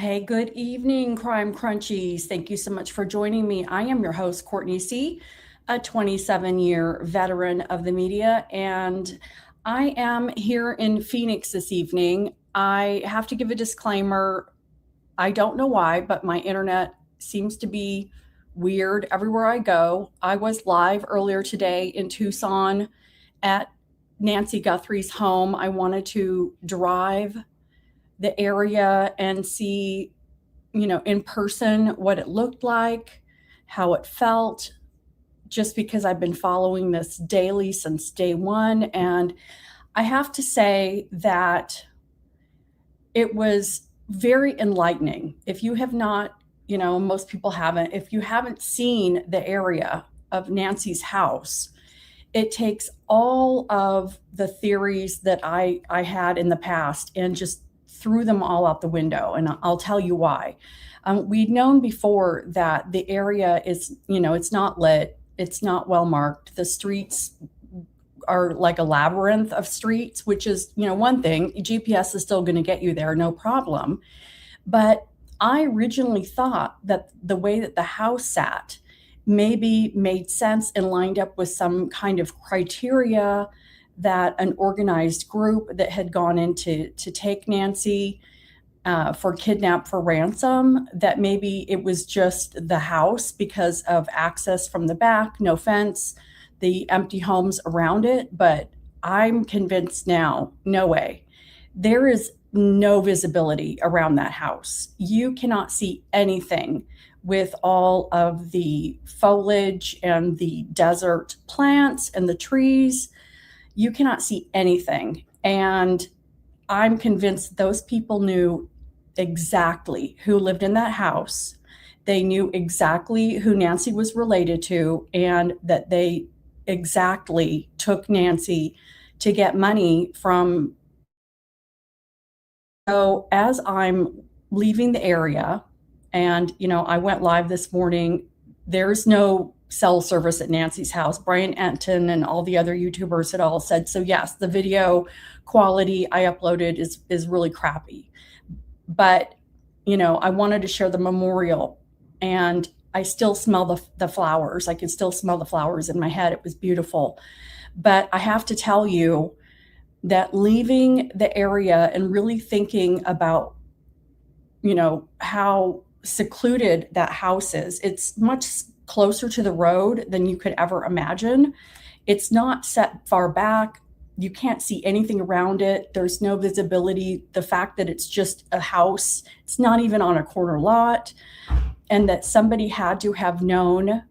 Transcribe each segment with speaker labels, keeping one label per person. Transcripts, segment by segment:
Speaker 1: Hey, good evening, Crime Crunchies. Thank you so much for joining me. I am your host, Courtney C., a 27-year veteran of the media, and I am here in Phoenix this evening. I have to give a disclaimer. I don't know why, but my internet seems to be weird everywhere I go. I was live earlier today in Tucson at Nancy Guthrie's home. I wanted to drive the area and see, in person what it looked like, how it felt, just because I've been following this daily since day one. And I have to say that it was very enlightening. If you have not, most people haven't, if you haven't seen the area of Nancy's house, it takes all of the theories that I had in the past and just threw them all out the window. And I'll tell you why. We'd known before that the area is, it's not lit, it's not well marked. The streets are like a labyrinth of streets, which is, one thing. GPS is still going to get you there, no problem. But I originally thought that the way that the house sat maybe made sense and lined up with some kind of criteria that an organized group that had gone in to take Nancy for kidnap for ransom, that maybe it was just the house because of access from the back, no fence, the empty homes around it. But I'm convinced now, no way. There is no visibility around that house. You cannot see anything with all of the foliage and the desert plants and the trees. You cannot see anything. And I'm convinced those people knew exactly who lived in that house. They knew exactly who Nancy was related to, and that they exactly took Nancy to get money from. So as I'm leaving the area, and, I went live this morning, there's no cell service at Nancy's house. Brian Enton and all the other YouTubers had all said, so yes, the video quality I uploaded is really crappy. But, I wanted to share the memorial, and I still smell the flowers. I could still smell the flowers in my head. It was beautiful. But I have to tell you that leaving the area and really thinking about, how secluded that house is. It's much closer to the road than you could ever imagine. It's not set far back. You can't see anything around it. There's no visibility. The fact that it's just a house, it's not even on a corner lot, and that somebody had to have known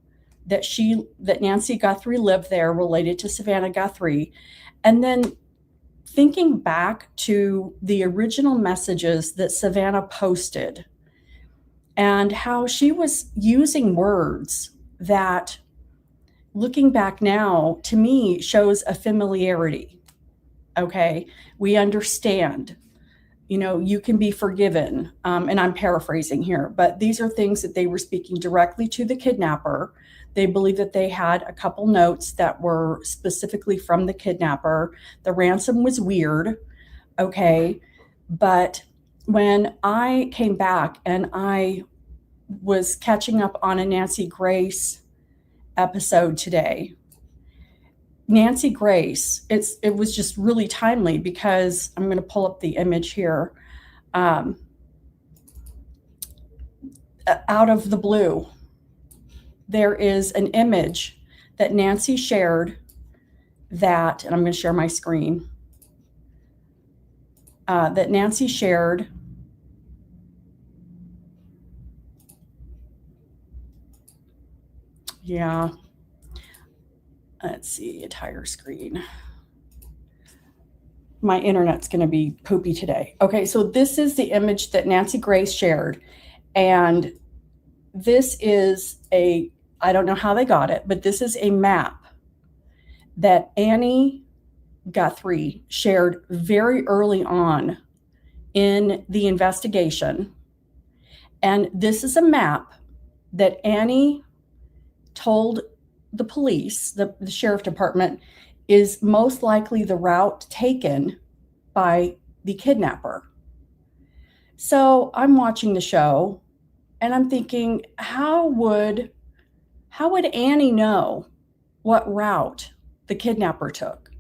Speaker 1: that Nancy Guthrie lived there, related to Savannah Guthrie. And then thinking back to the original messages that Savannah posted, and how she was using words that, looking back now, to me shows a familiarity. Okay, we understand, you can be forgiven. And I'm paraphrasing here, but these are things that they were speaking directly to the kidnapper. They believe that they had a couple notes that were specifically from the kidnapper. The ransom was weird. Okay, but when I came back and I was catching up on a Nancy Grace episode today, Nancy Grace, it was just really timely, because I'm going to pull up the image here. Out of the blue, there is an image that Nancy shared and I'm going to share my screen, that Nancy shared. Yeah. Let's see, entire screen. My internet's going to be poopy today. Okay, so this is the image that Nancy Grace shared. And this is I don't know how they got it, but this is a map that Annie Guthrie shared very early on in the investigation. And this is a map that Annie told the police, the sheriff department, is most likely the route taken by the kidnapper. So I'm watching the show and I'm thinking, how would Annie know what route the kidnapper took?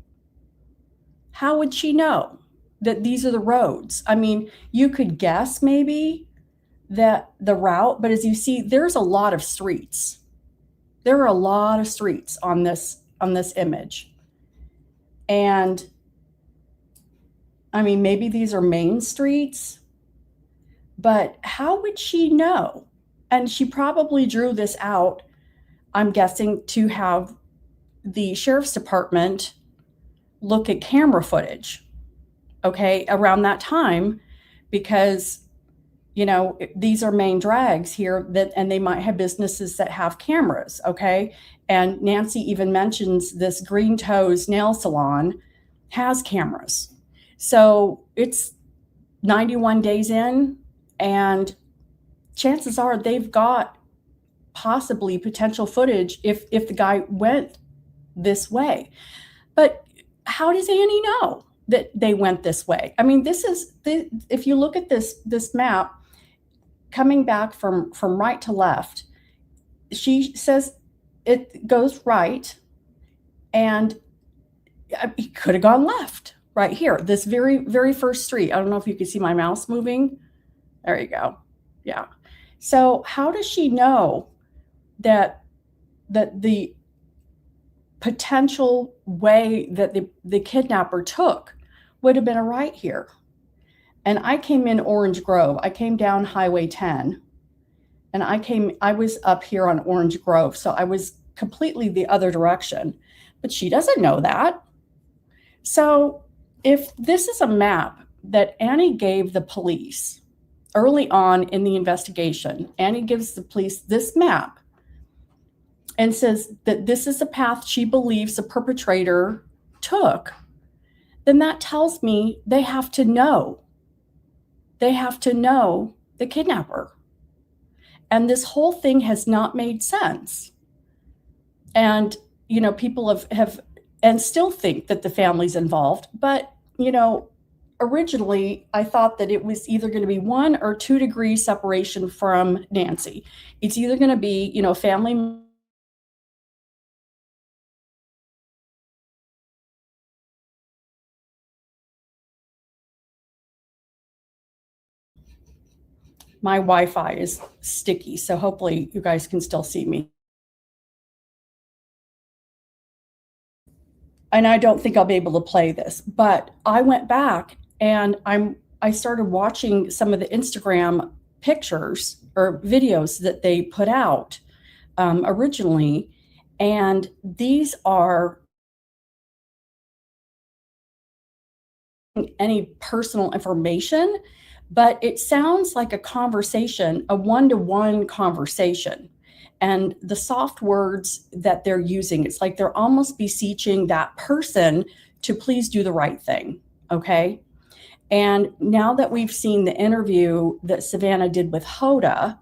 Speaker 1: How would she know that these are the roads? I mean, you could guess maybe that the route, but as you see, there's a lot of streets. There are a lot of streets on this image. And I mean, maybe these are main streets, but how would she know? And she probably drew this out, I'm guessing, to have the sheriff's department look at camera footage, okay, around that time, because, you know, these are main drags here and they might have businesses that have cameras, okay? And Nancy even mentions this Green Toes nail salon has cameras. So it's 91 days in, and chances are they've got possibly potential footage if the guy went this way. But how does Annie know that they went this way? I mean, if you look at this map, coming back from right to left, she says it goes right, and he could have gone left right here. This very, very first street. I don't know if you can see my mouse moving. There you go. Yeah. So how does she know that the potential way that the kidnapper took would have been a right here? And I came in Orange Grove. I came down Highway 10, and I was up here on Orange Grove. So I was completely the other direction, but she doesn't know that. So if this is a map that Annie gave the police early on in the investigation, Annie gives the police this map and says that this is the path she believes the perpetrator took, then that tells me they have to know. They have to know the kidnapper. And this whole thing has not made sense. And, you know, people have and still think that the family's involved. But, you know, originally I thought that it was either going to be 1 or 2 degrees separation from Nancy. It's either going to be, you know, family. My Wi-Fi is sticky, so hopefully you guys can still see me. And I don't think I'll be able to play this, but I went back and I started watching some of the Instagram pictures or videos that they put out originally, and these are any personal information, but it sounds like a conversation, a one-to-one conversation. And the soft words that they're using, it's like they're almost beseeching that person to please do the right thing, okay? And now that we've seen the interview that Savannah did with Hoda,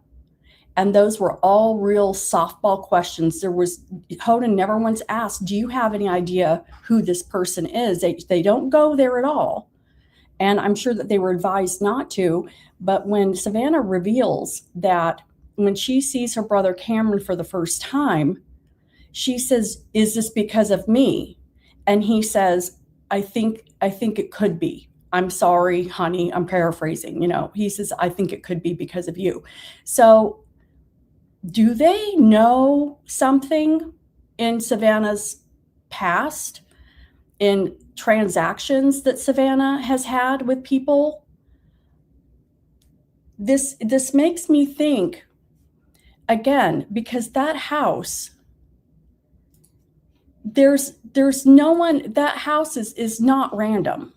Speaker 1: and those were all real softball questions. Hoda never once asked, do you have any idea who this person is? They don't go there at all. And I'm sure that they were advised not to. But when Savannah reveals that when she sees her brother Cameron for the first time, she says, is this because of me? And he says, I think it could be. I'm sorry, honey. I'm paraphrasing. You know, he says, I think it could be because of you. So do they know something in Savannah's past, in transactions that Savannah has had with people? This makes me think, again, because that house, there's no one, that house is not random.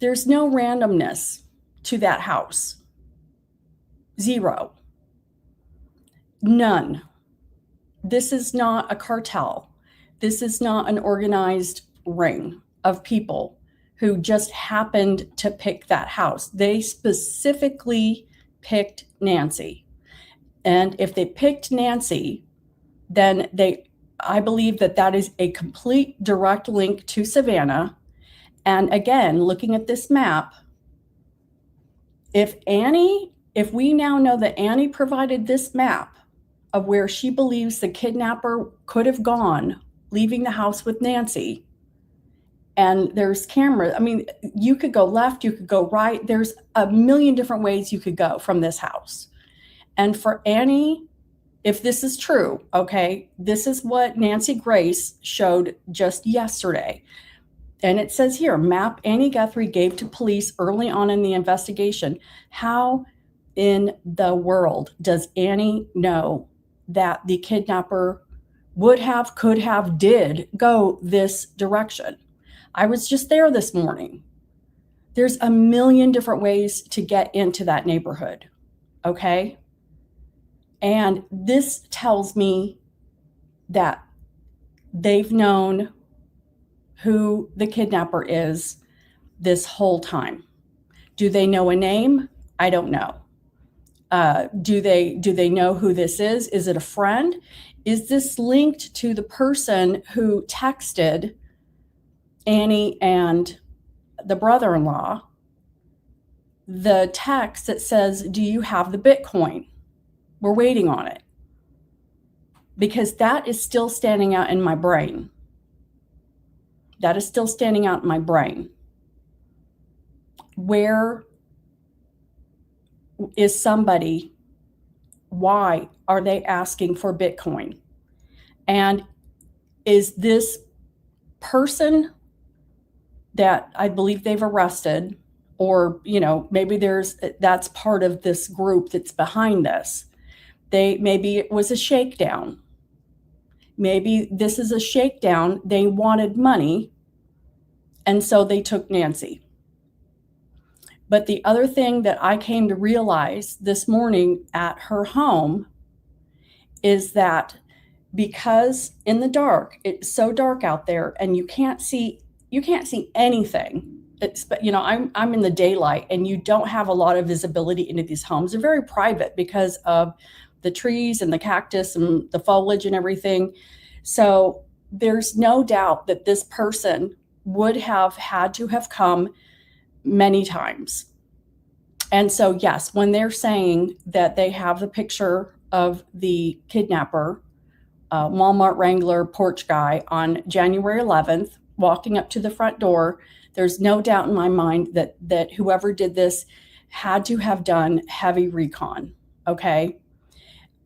Speaker 1: There's no randomness to that house. Zero. None. This is not a cartel. This is not an organized ring of people who just happened to pick that house. They specifically picked Nancy. And if they picked Nancy, then I believe that is a complete direct link to Savannah. And again, looking at this map, If we now know that Annie provided this map of where she believes the kidnapper could have gone, leaving the house with Nancy, and there's cameras. I mean, you could go left, you could go right. There's a million different ways you could go from this house. And for Annie, if this is true, okay, this is what Nancy Grace showed just yesterday. And it says here, map Annie Guthrie gave to police early on in the investigation. How in the world does Annie know that the kidnapper would have, could have, did go this direction? I was just there this morning. There's a million different ways to get into that neighborhood, okay? And this tells me that they've known who the kidnapper is this whole time. Do they know a name? I don't know. Do they know who this is? Is it a friend? Is this linked to the person who texted Annie and the brother-in-law the text that says, do you have the Bitcoin? We're waiting on it. Because that is still standing out in my brain. That is still standing out in my brain. Where is somebody? Why are they asking for Bitcoin? And is this person that I believe they've arrested, or, you know, maybe that's part of this group that's behind this. Maybe it was a shakedown. Maybe this is a shakedown. They wanted money, and so they took Nancy. But the other thing that I came to realize this morning at her home is that because in the dark, it's so dark out there and you can't see anything. It's, you know, I'm in the daylight and you don't have a lot of visibility into these homes. They're very private because of the trees and the cactus and the foliage and everything. So there's no doubt that this person would have had to have come many times. And so, yes, when they're saying that they have the picture of the kidnapper, Walmart Wrangler porch guy on January 11th, walking up to the front door, there's no doubt in my mind that whoever did this had to have done heavy recon, okay?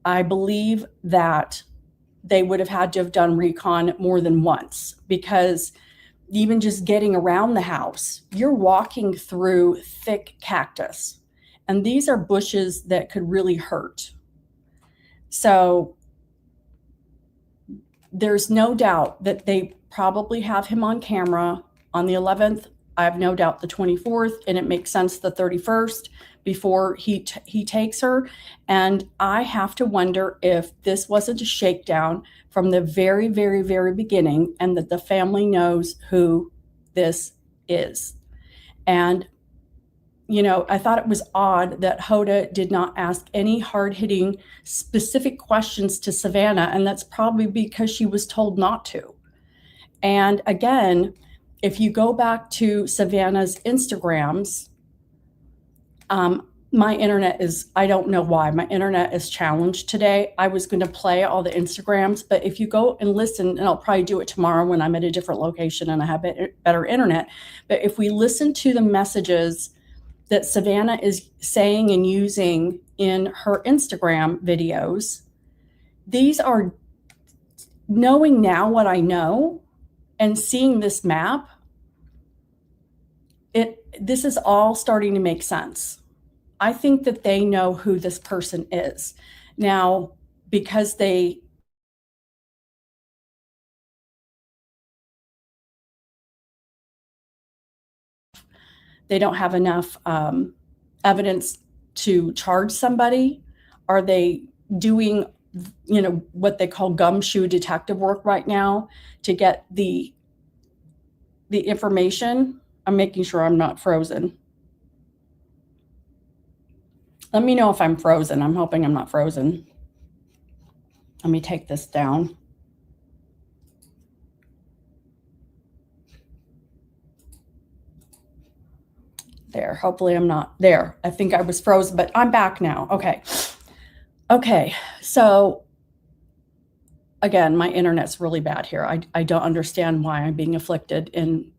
Speaker 1: I believe that they would have had to have done recon more than once, because even just getting around the house, you're walking through thick cactus, and these are bushes that could really hurt. So there's no doubt that they probably have him on camera on the 11th. I have no doubt the 24th, and it makes sense the 31st before he takes her. And I have to wonder if this wasn't a shakedown from the very, very, very beginning, and that the family knows who this is. And, you know, I thought it was odd that Hoda did not ask any hard-hitting specific questions to Savannah, and that's probably because she was told not to. And again, if you go back to Savannah's Instagrams, my internet is, I don't know why, my internet is challenged today. I was going to play all the Instagrams, but if you go and listen, and I'll probably do it tomorrow when I'm at a different location and I have better internet, but if we listen to the messages that Savannah is saying and using in her Instagram videos, these are, knowing now what I know and seeing this map, this is all starting to make sense. I think that they know who this person is. Now, because they don't have enough evidence to charge somebody, are they doing, you know, what they call gumshoe detective work right now to get the information? I'm making sure I'm not frozen. Let me know if I'm frozen. I'm hoping I'm not frozen. Let me take this down. There, hopefully I'm not there. I think I was frozen, but I'm back now. Okay, so again, my internet's really bad here. I don't understand why I'm being afflicted in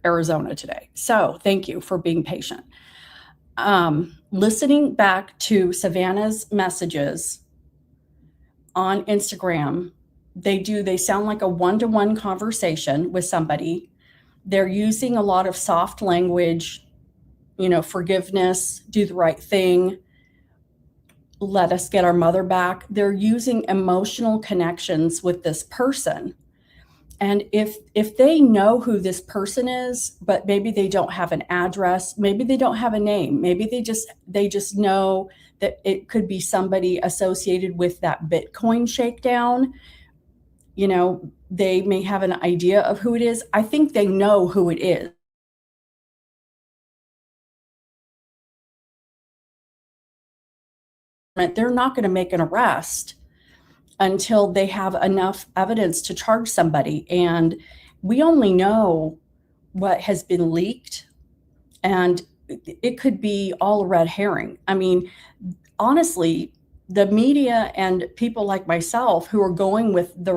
Speaker 1: Arizona today. So thank you for being patient. Listening back to Savannah's messages on Instagram, they sound like a one-to-one conversation with somebody. They're using a lot of soft language, forgiveness, do the right thing, let us get our mother back. They're using emotional connections with this person. And if they know who this person is, but maybe they don't have an address, maybe they don't have a name, maybe they just know that it could be somebody associated with that Bitcoin shakedown. They may have an idea of who it is. I think they know who it is. They're not going to make an arrest until they have enough evidence to charge somebody. And we only know what has been leaked, and it could be all a red herring. I mean, honestly, the media and people like myself who are going with the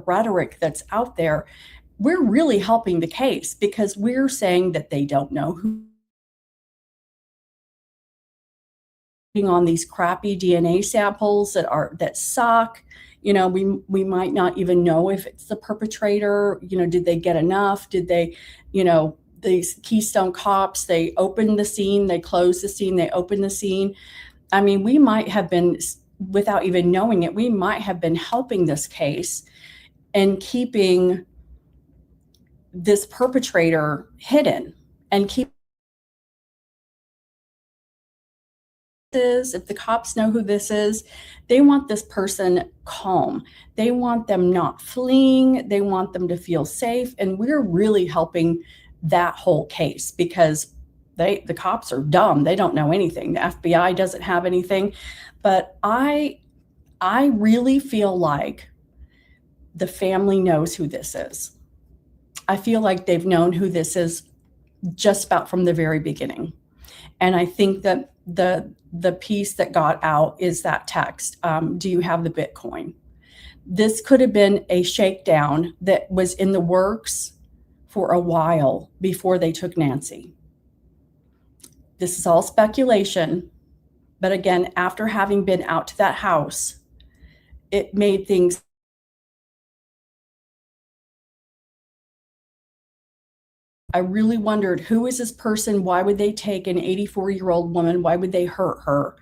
Speaker 1: rhetoric that's out there, we're really helping the case because we're saying that they don't know who on these crappy DNA samples that suck. We might not even know if it's the perpetrator. Did they get enough? Did they, these Keystone cops, they opened the scene, they closed the scene, they opened the scene. I mean, we might have been, without even knowing it, we might have been helping this case and keeping this perpetrator hidden and keep if the cops know who this is, they want this person calm. They want them not fleeing. They want them to feel safe. And we're really helping that whole case because the cops are dumb. They don't know anything. The FBI doesn't have anything. But I really feel like the family knows who this is. I feel like they've known who this is just about from the very beginning. And I think that the piece that got out is that text. Do you have the Bitcoin? This could have been a shakedown that was in the works for a while before they took Nancy. This is all speculation. But again, after having been out to that house, it made things. I really wondered, who is this person? Why would they take an 84-year-old woman? Why would they hurt her?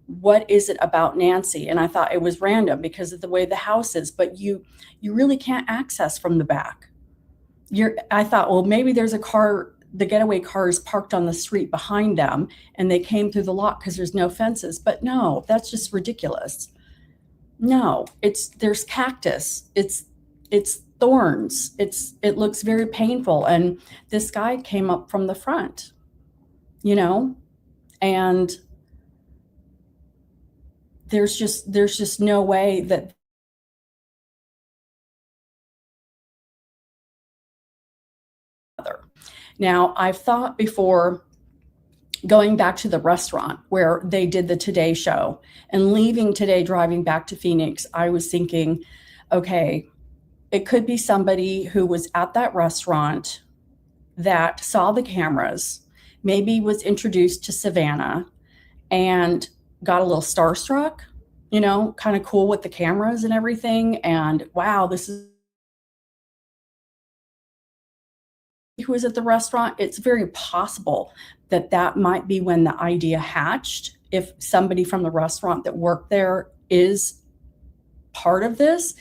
Speaker 1: What is it about Nancy? And I thought it was random because of the way the house is, but you really can't access from the back. I thought, well, maybe there's a car, the getaway car is parked on the street behind them and they came through the lot because there's no fences. But no, that's just ridiculous. No, there's cactus. It's thorns. It looks very painful. And this guy came up from the front, and there's just no way that. Now, I've thought before, going back to the restaurant where they did the Today Show and leaving today, driving back to Phoenix, I was thinking, okay, it could be somebody who was at that restaurant that saw the cameras, maybe was introduced to Savannah and got a little starstruck, kind of cool with the cameras and everything. And wow, this is who was at the restaurant. It's very possible that might be when the idea hatched. If somebody from the restaurant that worked there is part of this,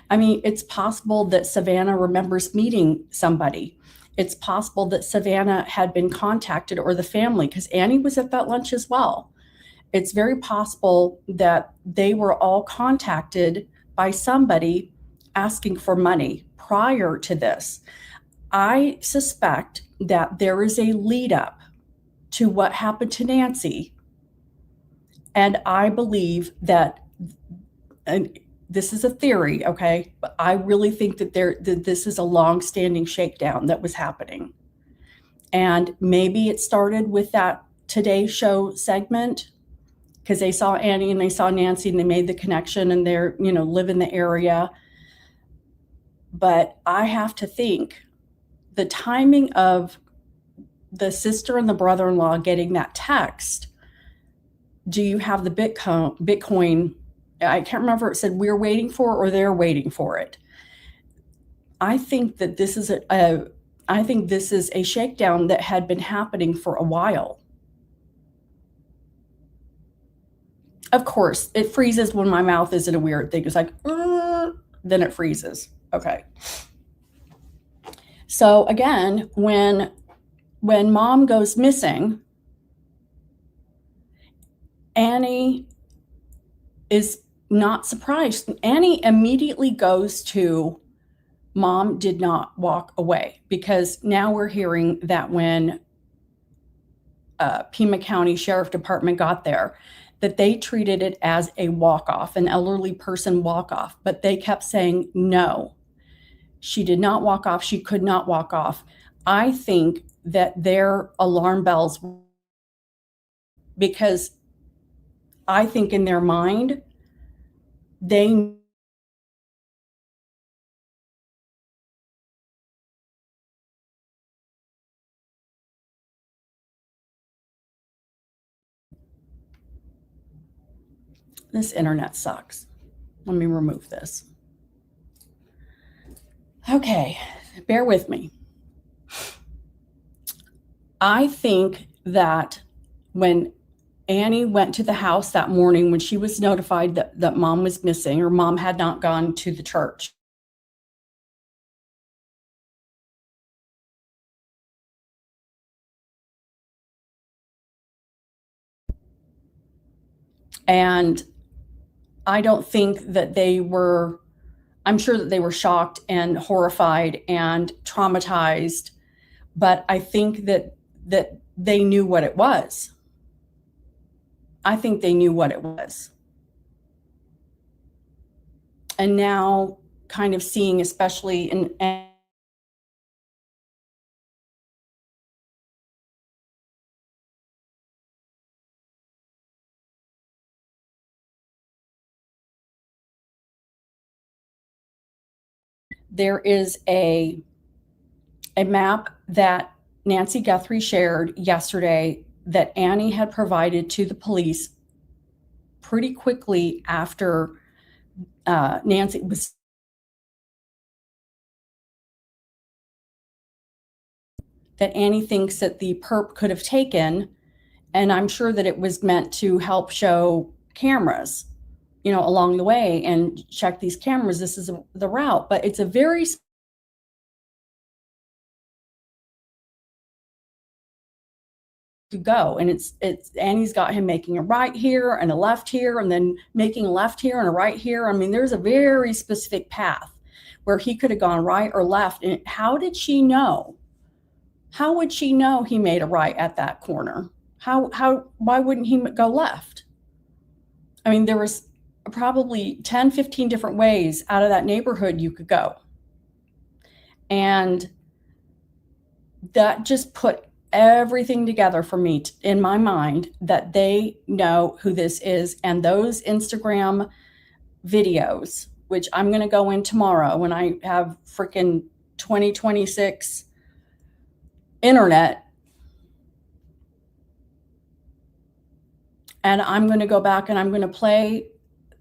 Speaker 1: I mean, it's possible that Savannah remembers meeting somebody. It's possible that Savannah had been contacted, or the family, because Annie was at that lunch as well. It's very possible that they were all contacted by somebody asking for money prior to this. I suspect that there is a lead up to what happened to Nancy. And I believe that, and this is a theory, okay, but I really think that this is a long-standing shakedown that was happening. And maybe it started with that Today Show segment because they saw Annie and they saw Nancy and they made the connection and they're, live in the area. But I have to think the timing of the sister and the brother-in-law getting that text. Do you have the Bitcoin? I can't remember if it said we're waiting for it or they're waiting for it. I think that this is a shakedown that had been happening for a while. Of course, it freezes when my mouth is in a weird thing. It's like, then it freezes. Okay. So again, when mom goes missing, Annie is not surprised. Annie immediately goes to mom did not walk away, because now we're hearing that when Pima County Sheriff Department got there, that they treated it as a walk-off, an elderly person walk-off, but they kept saying, no, she did not walk off. She could not walk off. I think that their alarm bells, because I think in their mind, they this internet sucks. Let me remove this. Okay, bear with me. I think that when Annie went to the house that morning when she was notified that mom was missing, or mom had not gone to the church, and I don't think that I'm sure that they were shocked and horrified and traumatized, but I think that they knew what it was. I think they knew what it was. And now kind of seeing, especially in there is a map that Nancy Guthrie shared yesterday that Annie had provided to the police pretty quickly after Nancy was, that Annie thinks that the perp could have taken, and I'm sure that it was meant to help show cameras, along the way and check these cameras. This is the route, but it's a very to go, and it's Annie's got him making a right here and a left here and then making a left here and a right here. I mean, there's a very specific path where he could have gone right or left. And how did she know? How would she know he made a right at that corner? Why wouldn't he go left? I mean, there was probably 10, 15 different ways out of that neighborhood you could go. And that just put everything together for me in my mind, that they know who this is. And those Instagram videos, which I'm going to go in tomorrow when I have freaking 2026 internet, and I'm going to go back and I'm going to play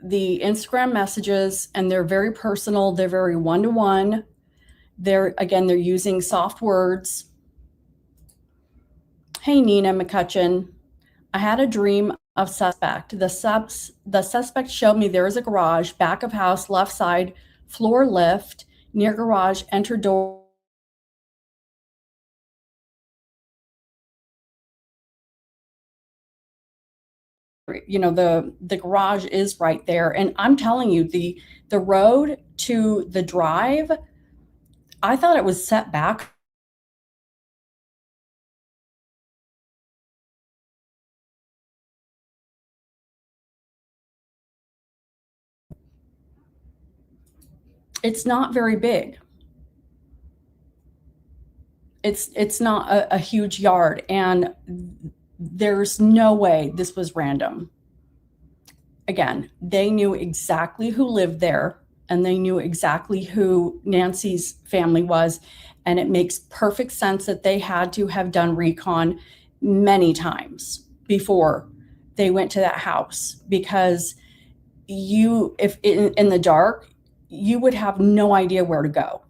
Speaker 1: the Instagram messages, and they're very personal. They're very one-to-one. They're using soft words. Hey, Nina McCutcheon, I had a dream of suspect. The suspect showed me there is a garage, back of house, left side, floor lift, near garage, enter door. The garage is right there. And I'm telling you, the road to the drive, I thought it was set back. It's not very big. It's not a huge yard, and there's no way this was random. Again, they knew exactly who lived there, and they knew exactly who Nancy's family was, and it makes perfect sense that they had to have done recon many times before they went to that house, because if in the dark, you would have no idea where to go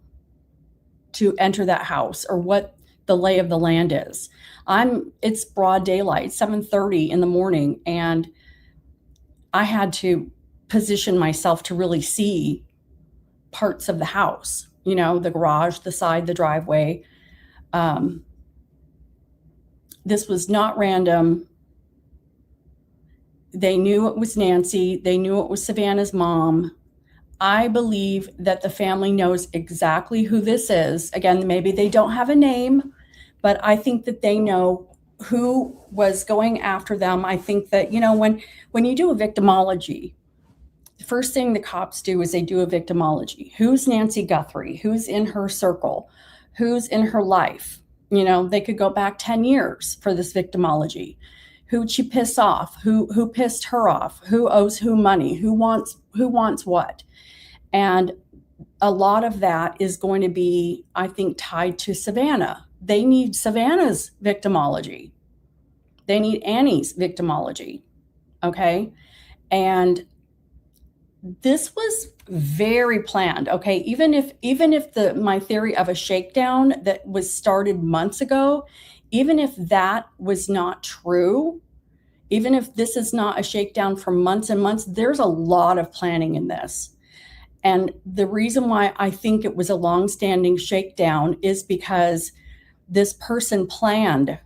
Speaker 1: to enter that house or what the lay of the land is. It's broad daylight, 7:30 in the morning, and I had to position myself to really see parts of the house, the garage, the side, the driveway. This was not random. They knew it was Nancy. They knew it was Savannah's mom. I believe that the family knows exactly who this is. Again, maybe they don't have a name, but I think that they know who was going after them. I think that, when you do a victimology, the first thing the cops do is they do a victimology. Who's Nancy Guthrie? Who's in her circle? Who's in her life? They could go back 10 years for this victimology. Who'd she piss off? Who pissed her off? Who owes who money? Who wants what? And a lot of that is going to be, I think, tied to Savannah. They need Savannah's victimology. They need Annie's victimology. Okay. And this was very planned. Okay. Even if my theory of a shakedown that was started months ago, even if that was not true, even if this is not a shakedown for months and months, there's a lot of planning in this. And the reason why I think it was a long-standing shakedown is because this person planned.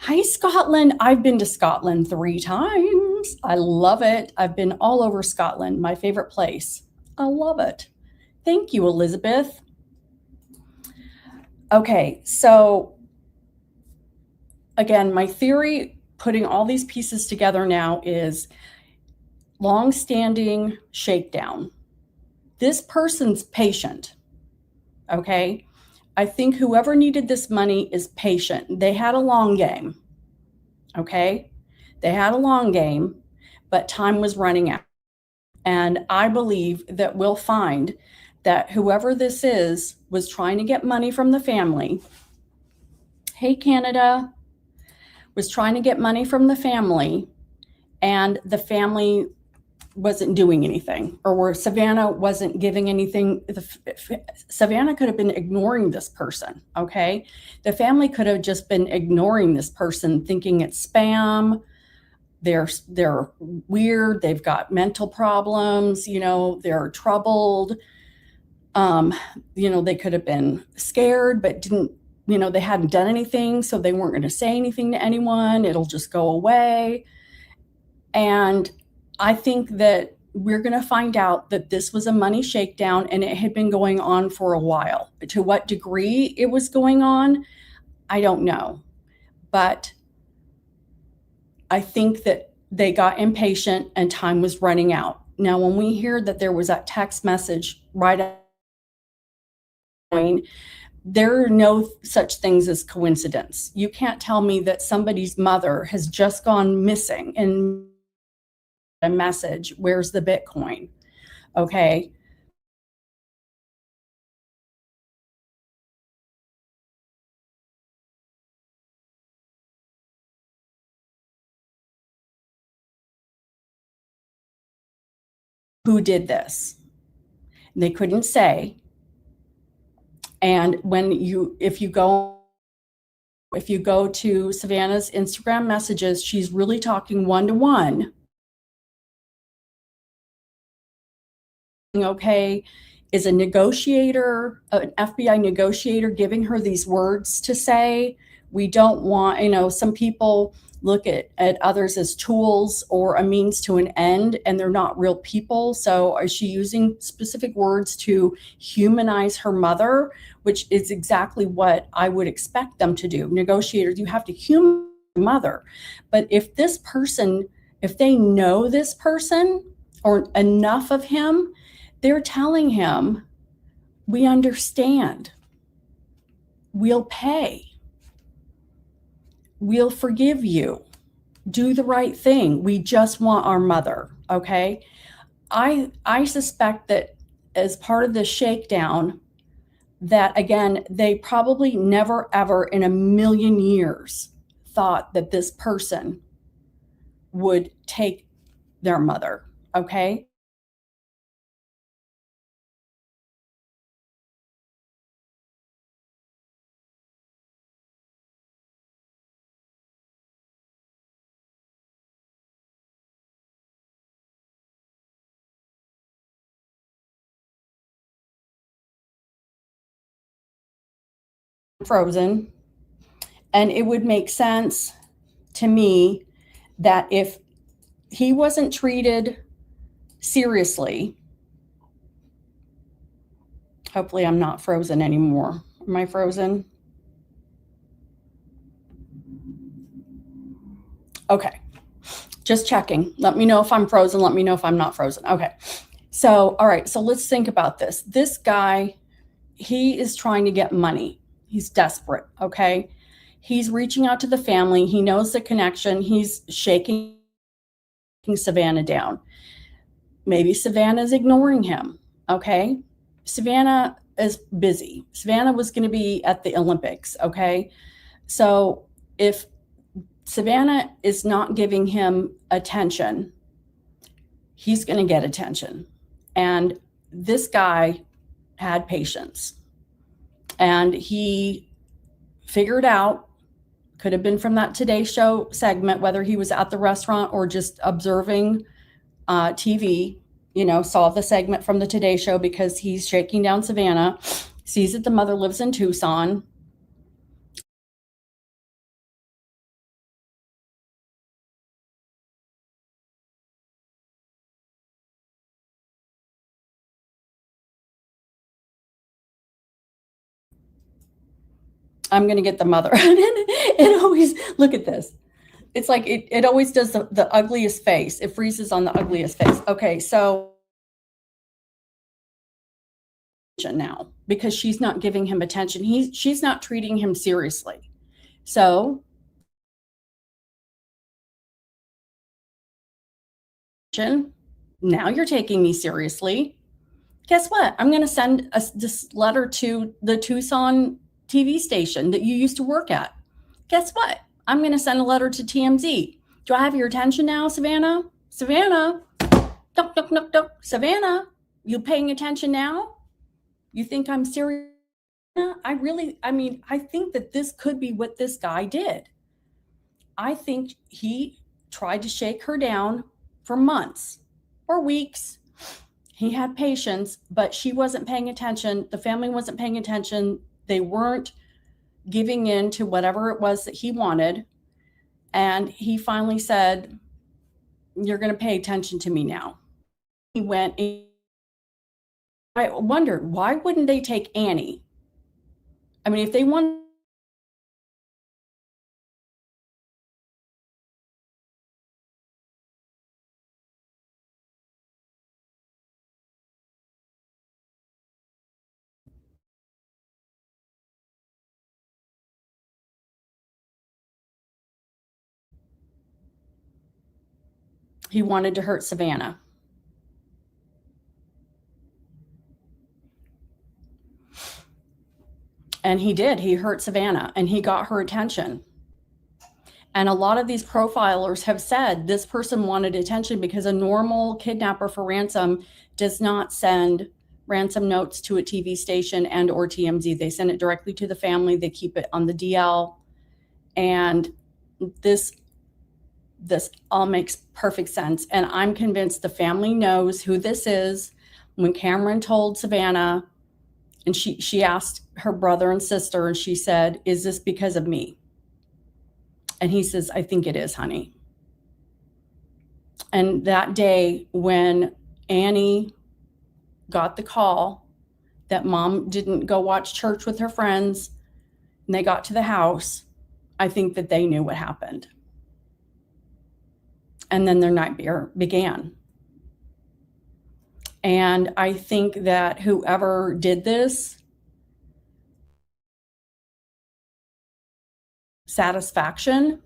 Speaker 1: Hi, Scotland. I've been to Scotland 3 times. I love it. I've been all over Scotland, my favorite place. I love it. Thank you, Elizabeth. Okay, so again, my theory, putting all these pieces together now, is long-standing shakedown. This person's patient, okay? I think whoever needed this money is patient. They had a long game, okay? They had a long game, but time was running out. And I believe that we'll find that whoever this is was trying to get money from the family. Hey, Canada. Was trying to get money from the family, and the family wasn't doing anything, or where Savannah wasn't giving anything. Savannah could have been ignoring this person, okay? The family could have just been ignoring this person, thinking it's spam. They're weird. They've got mental problems. They're troubled. They could have been scared, but didn't. They hadn't done anything, so they weren't going to say anything to anyone. It'll just go away. And I think that we're going to find out that this was a money shakedown, and it had been going on for a while. To what degree it was going on, I don't know. But I think that they got impatient and time was running out. Now, when we hear that there was that text message right at the point, there are no such things as coincidence. You can't tell me that somebody's mother has just gone missing and a message, where's the Bitcoin? Okay. Who did this? And they couldn't say. And if you go to Savannah's Instagram messages, she's really talking one-to-one. Okay, is a negotiator, an FBI negotiator, giving her these words to say? We don't want, some people look at others as tools or a means to an end, and they're not real people. So is she using specific words to humanize her mother, which is exactly what I would expect them to do? Negotiators, you have to humanize your mother. But if they know this person or enough of him, they're telling him, we understand. we'll pay. We'll forgive you. Do the right thing. We just want our mother, okay? I suspect that as part of this shakedown, that again, they probably never ever in a million years thought that this person would take their mother, okay? Frozen. And it would make sense to me that if he wasn't treated seriously, hopefully I'm not frozen anymore. Am I frozen? Okay. Just checking. Let me know if I'm frozen. Let me know if I'm not frozen. Okay. So, all right. So let's think about this. This guy, he is trying to get money. He's desperate. Okay. He's reaching out to the family. He knows the connection. He's shaking Savannah down. Maybe Savannah's ignoring him. Okay. Savannah is busy. Savannah was going to be at the Olympics. Okay. So if Savannah is not giving him attention, he's going to get attention. And this guy had patience. And he figured out, could have been from that Today Show segment, whether he was at the restaurant or just observing TV, saw the segment from the Today Show because he's shaking down Savannah, sees that the mother lives in Tucson. I'm going to get the mother. It always, look at this. It's like it always does the ugliest face. It freezes on the ugliest face. Okay, so now, because she's not giving him attention. She's not treating him seriously. So now you're taking me seriously. Guess what? I'm going to send this letter to the Tucson TV station that you used to work at. Guess what? I'm going to send a letter to TMZ. Do I have your attention now, Savannah? Savannah? Duck, duck, duck, duck. Savannah, you paying attention now? You think I'm serious? I think that this could be what this guy did. I think he tried to shake her down for months or weeks. He had patience, but she wasn't paying attention. The family wasn't paying attention. They weren't giving in to whatever it was that he wanted. And he finally said, "You're going to pay attention to me now." He went. I wondered, why wouldn't they take Annie? I mean, if they want, he wanted to hurt Savannah. And he did. He hurt Savannah and he got her attention. And a lot of these profilers have said this person wanted attention because a normal kidnapper for ransom does not send ransom notes to a TV station and or TMZ. They send it directly to the family. They keep it on the DL. And this all makes perfect sense. And I'm convinced the family knows who this is. When Cameron told Savannah, and she asked her brother and sister, and she said, "Is this because of me?" And he says, "I think it is, honey." And that day when Annie got the call that mom didn't go watch church with her friends and they got to the house, I think that they knew what happened. And then their nightmare began. And I think that whoever did this satisfaction.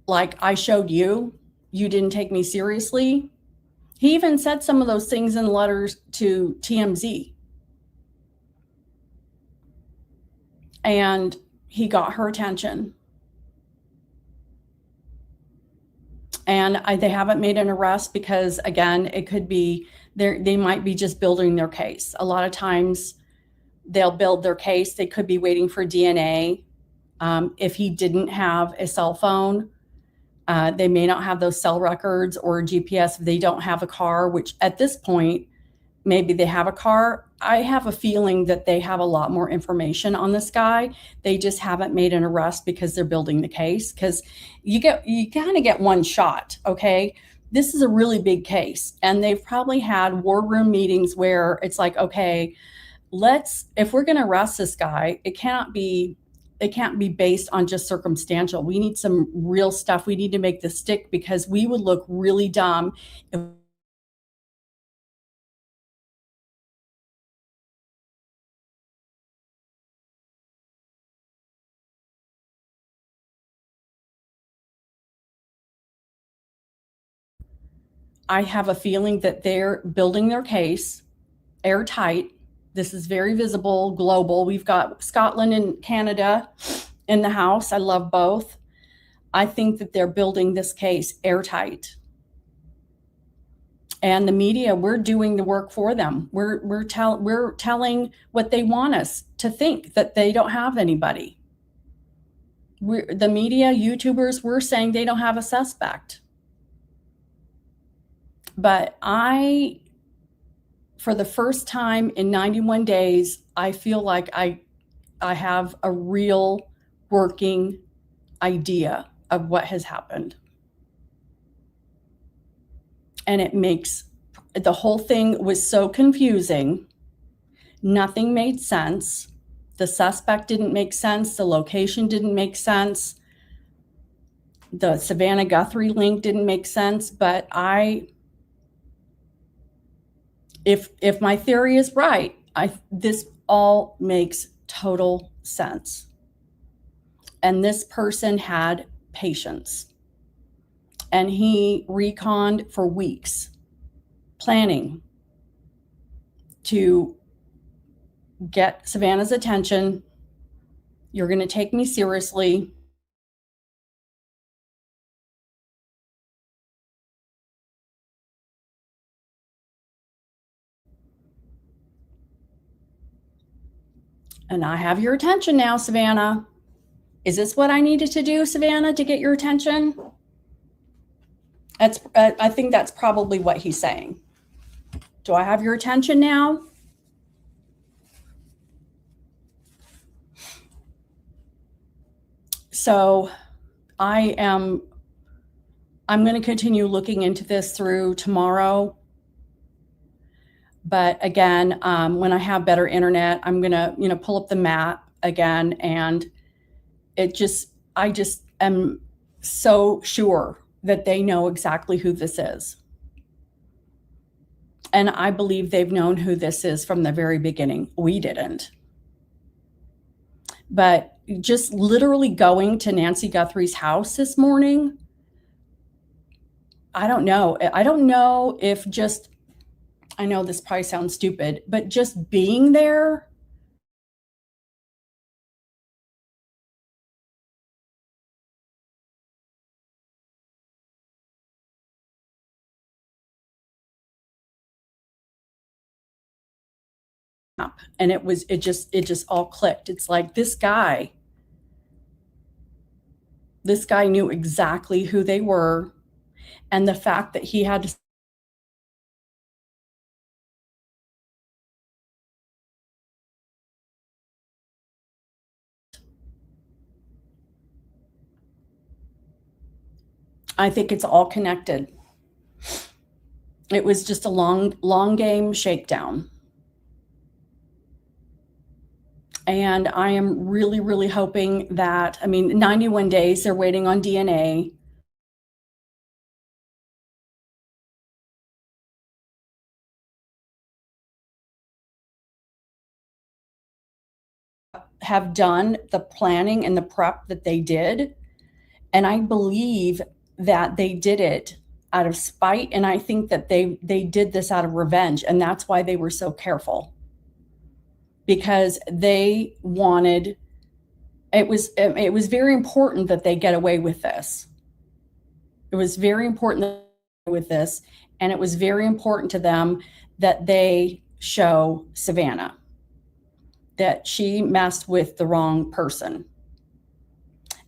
Speaker 1: Like, I showed you, you didn't take me seriously. He even said some of those things in letters to TMZ. And he got her attention. And they haven't made an arrest because, again, it could be they might be just building their case. A lot of times they'll build their case. They could be waiting for DNA. If he didn't have a cell phone, they may not have those cell records or GPS. If they don't have a car, which at this point, maybe they have a car. I have a feeling that they have a lot more information on this guy. They just haven't made an arrest because they're building the case, because you kind of get one shot. Okay. This is a really big case. And they've probably had war room meetings where it's like, okay, if we're going to arrest this guy, it can't be based on just circumstantial. We need some real stuff. We need to make this stick, because we would look really dumb if I have a feeling that they're building their case airtight. This is very visible, global. We've got Scotland and Canada in the house. I love both. I think that they're building this case airtight. And the media, we're doing the work for them. We're telling what they want us to think, that they don't have anybody. The media, YouTubers, we're saying they don't have a suspect. But for the first time in 91 days, I feel like I have a real working idea of what has happened. And the whole thing was so confusing. Nothing made sense. The suspect didn't make sense. The location didn't make sense. The Savannah Guthrie link didn't make sense. But if my theory is right, this all makes total sense. And this person had patience. And he reconned for weeks, planning to get Savannah's attention. You're going to take me seriously. And I have your attention now, Savannah. Is this what I needed to do, Savannah, to get your attention? I think that's probably what he's saying. Do I have your attention now? So I'm going to continue looking into this through tomorrow. But again, when I have better internet, I'm going to, pull up the map again. And I just am so sure that they know exactly who this is. And I believe they've known who this is from the very beginning. We didn't. But just literally going to Nancy Guthrie's house this morning, I don't know. I don't know if I know this probably sounds stupid, but just being there, and it just all clicked. It's like this guy knew exactly who they were, and the fact that he had to I think it's all connected. It was just a long game shakedown. And I am really, really hoping that, 91 days, they're waiting on DNA. have done the planning and the prep that they did. And I believe that they did it out of spite. And I think that they did this out of revenge. And that's why they were so careful, because they wanted, it was very important that they get away with this. It was very important with this. And it was very important to them that they show Savannah, that she messed with the wrong person.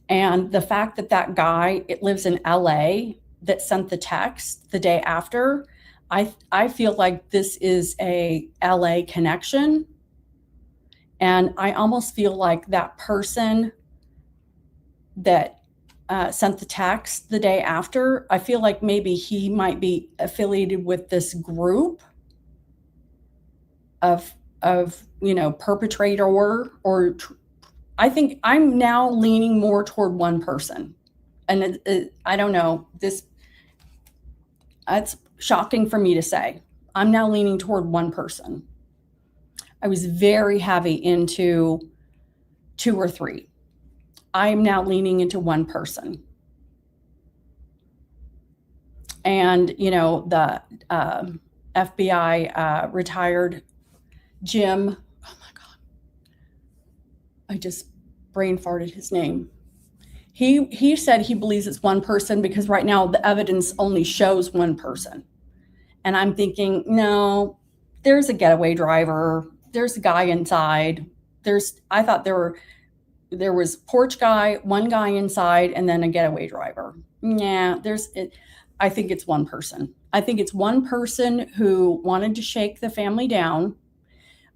Speaker 1: And the fact that that guy, it lives in LA, that sent the text the day after, I feel like this is a LA connection. And I almost feel like that person that sent the text the day after, I feel like maybe he might be affiliated with this group of perpetrator, or I think I'm now leaning more toward one person. And I don't know, it's shocking for me to say. I'm now leaning toward one person. I was very heavy into 2 or 3. I'm now leaning into one person. And, the FBI retired Jim, oh my God, I just brain farted his name. He said he believes it's one person because right now the evidence only shows one person. And I'm thinking, no, there's a getaway driver. There's a guy inside. I thought there was porch guy, one guy inside, and then a getaway driver. Yeah, I think it's one person. I think it's one person who wanted to shake the family down,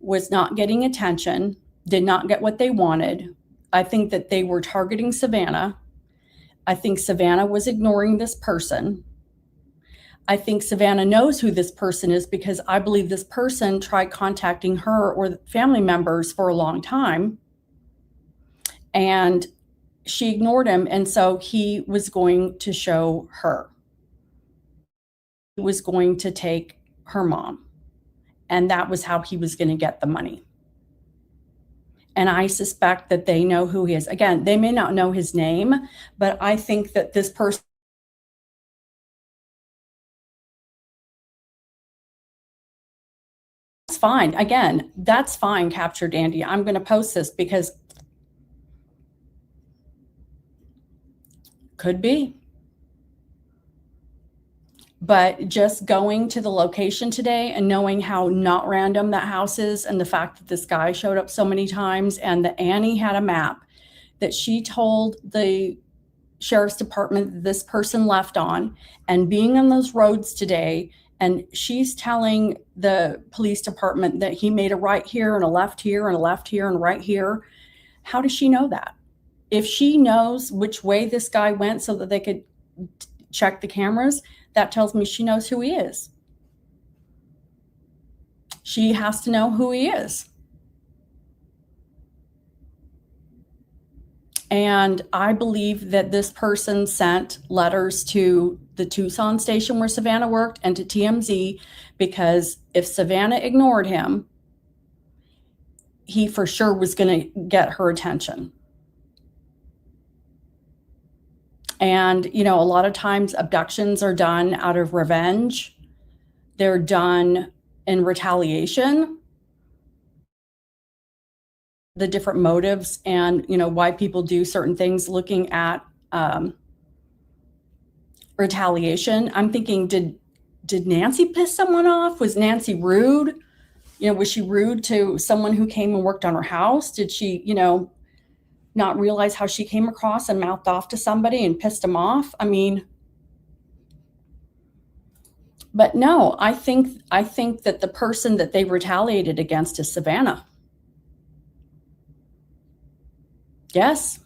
Speaker 1: was not getting attention, did not get what they wanted. I think that they were targeting Savannah. I think Savannah was ignoring this person. I think Savannah knows who this person is because I believe this person tried contacting her or family members for a long time. And she ignored him. And so he was going to show her. He was going to take her mom. And that was how he was going to get the money. And I suspect that they know who he is. Again, they may not know his name, but I think that this person, that's fine. Again, that's fine, Captured Andy. I'm going to post this because could be. But just going to the location today and knowing how not random that house is, and the fact that this guy showed up so many times, and that Annie had a map that she told the sheriff's department that this person left on, and being on those roads today, and she's telling the police department that he made a right here and a left here and a left here and a right here. How does she know that? If she knows which way this guy went so that they could check the cameras, that tells me she knows who he is. She has to know who he is. And I believe that this person sent letters to the Tucson station where Savannah worked and to TMZ, because if Savannah ignored him, he for sure was going to get her attention. And, a lot of times abductions are done out of revenge. They're done in retaliation. The different motives and, why people do certain things, looking at retaliation. I'm thinking, did Nancy piss someone off? Was Nancy rude? Was she rude to someone who came and worked on her house? Did she, not realize how she came across and mouthed off to somebody and pissed him off? I mean, but no, I think that the person that they retaliated against is Savannah. Yes.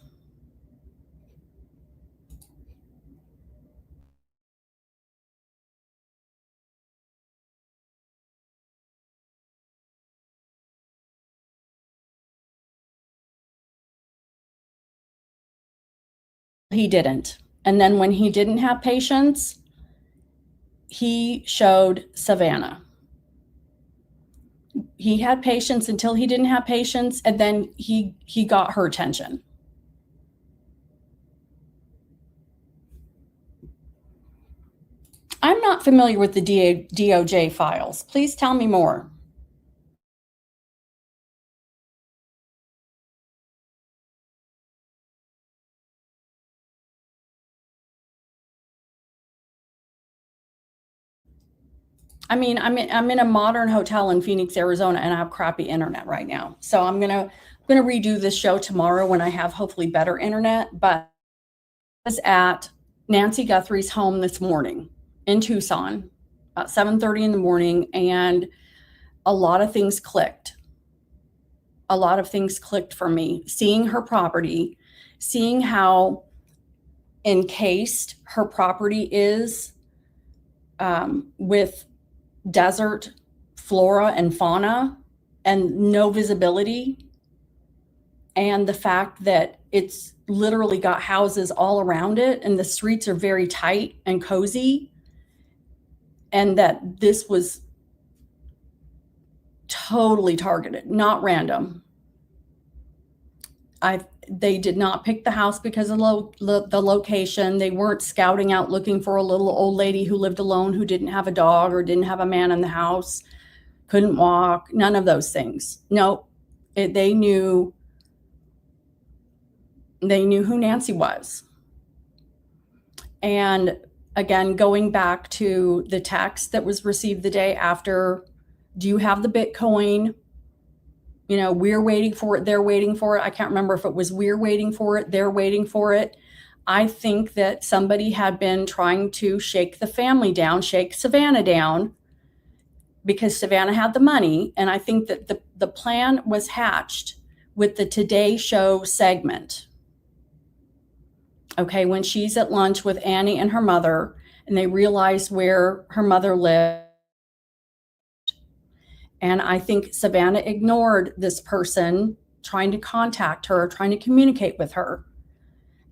Speaker 1: He didn't. And then when he didn't have patience, he showed Savannah. he had patience until he didn't have patience, and then he got her attention. I'm not familiar with the DOJ files. Please tell me more. I mean, I'm in a modern hotel in Phoenix, Arizona, and I have crappy internet right now. So I'm gonna redo this show tomorrow when I have hopefully better internet. But I was at Nancy Guthrie's home this morning in Tucson, about 7:30 in the morning, and a lot of things clicked. A lot of things clicked for me. Seeing her property, seeing how encased her property is with desert flora and fauna and no visibility, and the fact that it's literally got houses all around it and the streets are very tight and cozy, and that this was totally targeted, not random. They did not pick the house because of the location. They weren't scouting out looking for a little old lady who lived alone, who didn't have a dog or didn't have a man in the house, couldn't walk, none of those things. No, they knew who Nancy was. And again, going back to the text that was received the day after, do you have the Bitcoin? You know, we're waiting for it, they're waiting for it. I can't remember if it was we're waiting for it, they're waiting for it. I think that somebody had been trying to shake the family down, shake Savannah down, because Savannah had the money. And I think that the plan was hatched with the Today Show segment. Okay, when she's at lunch with Annie and her mother, and they realize where her mother lived. And I think Savannah ignored this person trying to contact her, trying to communicate with her.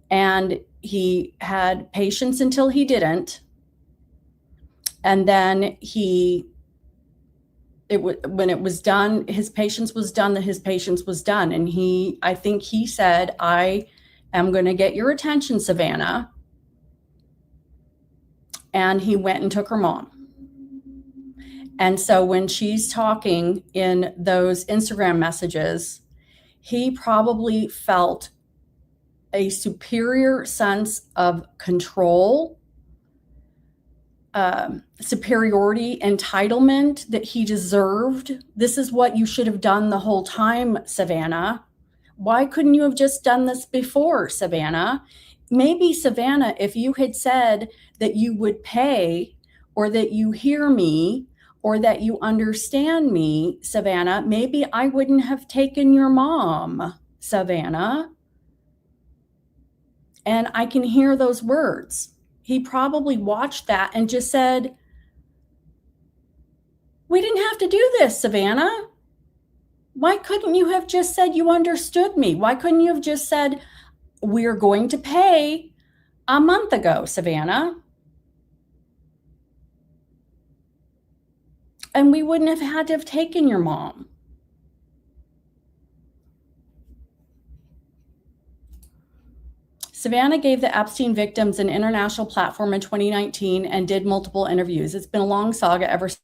Speaker 1: And he had patience until he didn't. And then when it was done, his patience was done, that his patience was done. And I think he said, I am going to get your attention, Savannah. And he went and took her mom. And so when she's talking in those Instagram messages, he probably felt a superior sense of control, superiority, entitlement, that he deserved. This is what you should have done the whole time, Savannah. Why couldn't you have just done this before, Savannah? Maybe, Savannah, if you had said that you would pay, or that you hear me, or that you understand me, Savannah, maybe I wouldn't have taken your mom, Savannah. And I can hear those words. He probably watched that and just said, we didn't have to do this, Savannah. Why couldn't you have just said you understood me? Why couldn't you have just said, we're going to pay a month ago, Savannah? And we wouldn't have had to have taken your mom. Savannah gave the Epstein victims an international platform in 2019 and did multiple interviews. It's been a long saga ever since.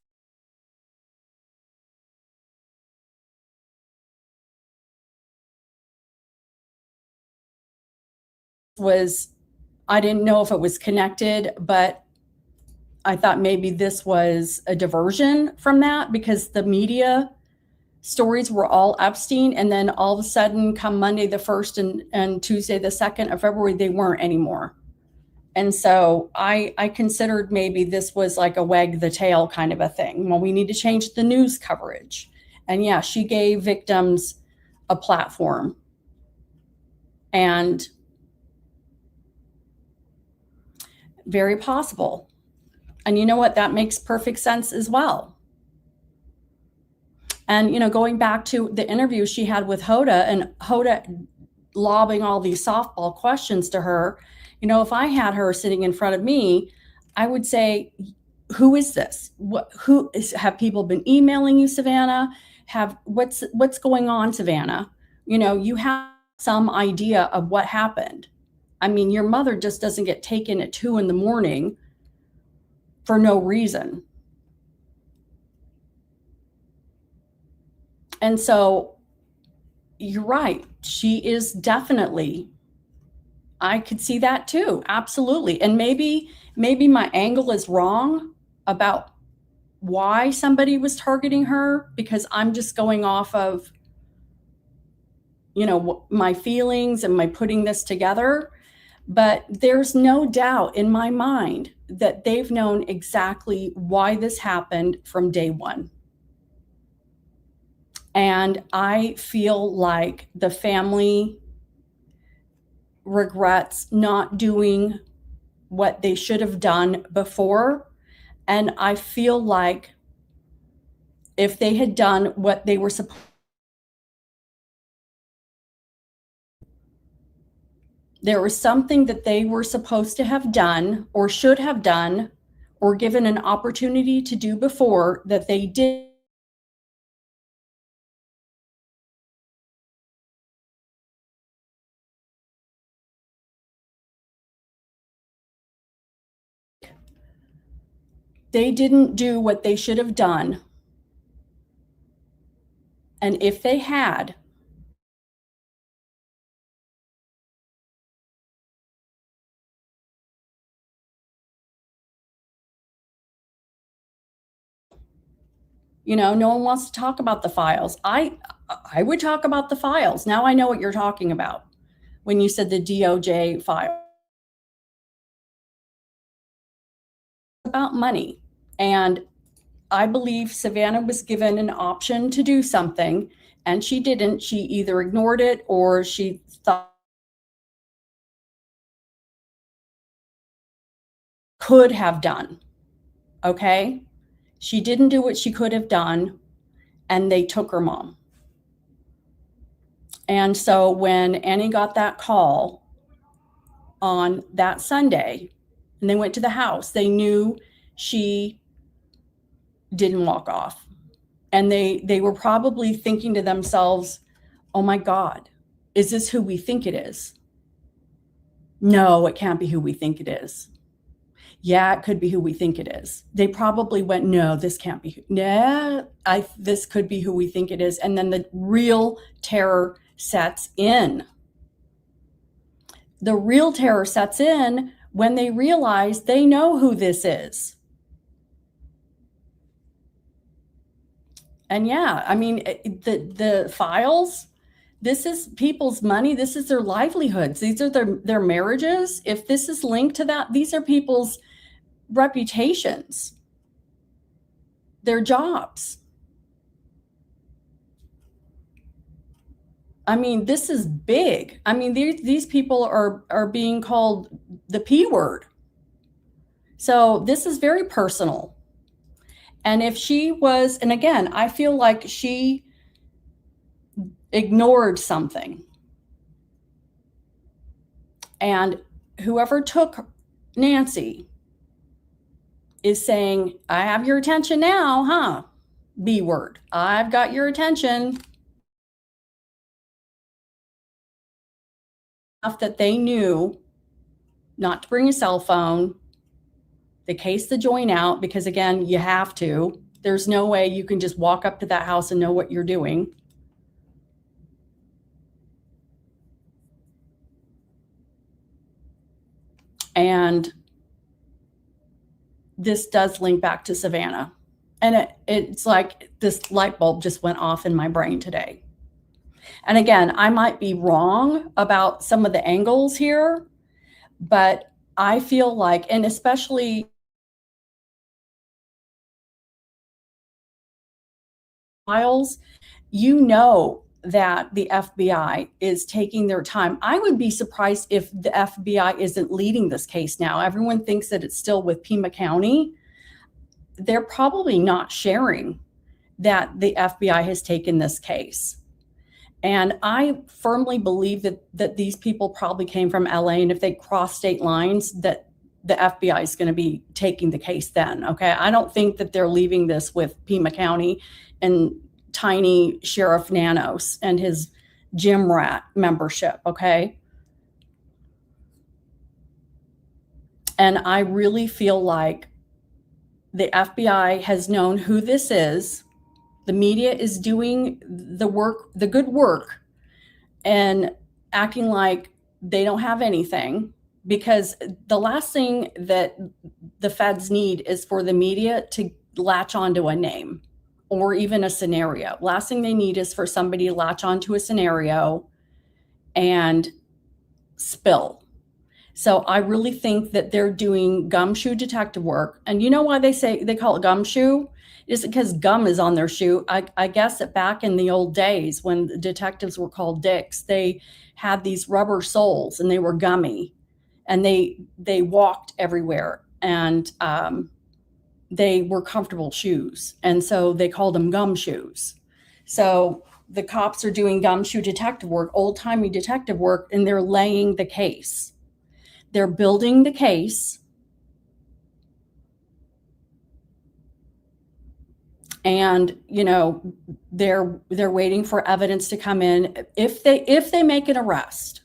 Speaker 1: I didn't know if it was connected, but I thought maybe this was a diversion from that, because the media stories were all Epstein. And then all of a sudden, come Monday the 1st and Tuesday the 2nd of February, they weren't anymore. And so I considered maybe this was like a wag the tail kind of a thing. Well, we need to change the news coverage. And yeah, she gave victims a platform. And very possible. And you know what? That makes perfect sense as well. And, you know, going back to the interview she had with Hoda, and Hoda lobbing all these softball questions to her, you know, if I had her sitting in front of me, I would say, who is this? Have people been emailing you, Savannah? have what's going on, Savannah? You have some idea of what happened. I mean, your mother just doesn't get taken at 2 a.m. for no reason. And so you're right. She is definitely, I could see that too. Absolutely. And maybe my angle is wrong about why somebody was targeting her, because I'm just going off of, my feelings and my putting this together. But there's no doubt in my mind that they've known exactly why this happened from day one. And I feel like the family regrets not doing what they should have done before. And I feel like if they had done what they were supposed, there was something that they were supposed to have done or should have done or given an opportunity to do before that they did. They didn't do what they should have done. And if they had, no one wants to talk about the files. I would talk about the files. Now I know what you're talking about when you said the DOJ file. About money. And I believe Savannah was given an option to do something, and she didn't. She either ignored it or she thought could have done. Okay? She didn't do what she could have done, and they took her mom. And so when Annie got that call on that Sunday and they went to the house, they knew she didn't walk off. And they were probably thinking to themselves, oh my God, is this who we think it is? No, it can't be who we think it is. Yeah, it could be who we think it is. They probably went, no, this can't be. This could be who we think it is. And then the real terror sets in. The real terror sets in when they realize they know who this is. And yeah, I mean, the files, this is people's money. This is their livelihoods. These are their marriages. If this is linked to that, these are people's reputations, their jobs. I mean, this is big. I mean, these people are being called the P word. So this is very personal. And if she was, and again, I feel like she ignored something. And whoever took Nancy is saying, I have your attention now, huh? B word. I've got your attention. Enough that they knew not to bring a cell phone, the case to join out, because again, you have to. There's no way you can just walk up to that house and know what you're doing. And this does link back to Savannah. And it's like this light bulb just went off in my brain today. And again, I might be wrong about some of the angles here, but I feel like, and especially files, that the FBI is taking their time. I would be surprised if the FBI isn't leading this case now. Everyone thinks that it's still with Pima County. They're probably not sharing that the FBI has taken this case. And I firmly believe that these people probably came from LA, and if they cross state lines, that the FBI is going to be taking the case then. Okay. I don't think that they're leaving this with Pima County and tiny Sheriff Nanos and his gym rat membership, okay? And I really feel like the FBI has known who this is. The media is doing the work, the good work, and acting like they don't have anything, because the last thing that the feds need is for the media to latch onto a name or even a scenario. Last thing they need is for somebody to latch onto a scenario and spill. So I really think that they're doing gumshoe detective work. And you know why they call it gumshoe? It's because gum is on their shoe. I guess that back in the old days when the detectives were called dicks, they had these rubber soles and they were gummy, and they walked everywhere, and they were comfortable shoes. And so they called them gumshoes. So the cops are doing gumshoe detective work, old-timey detective work, and they're laying the case. They're building the case, and they're waiting for evidence to come in if they make an arrest.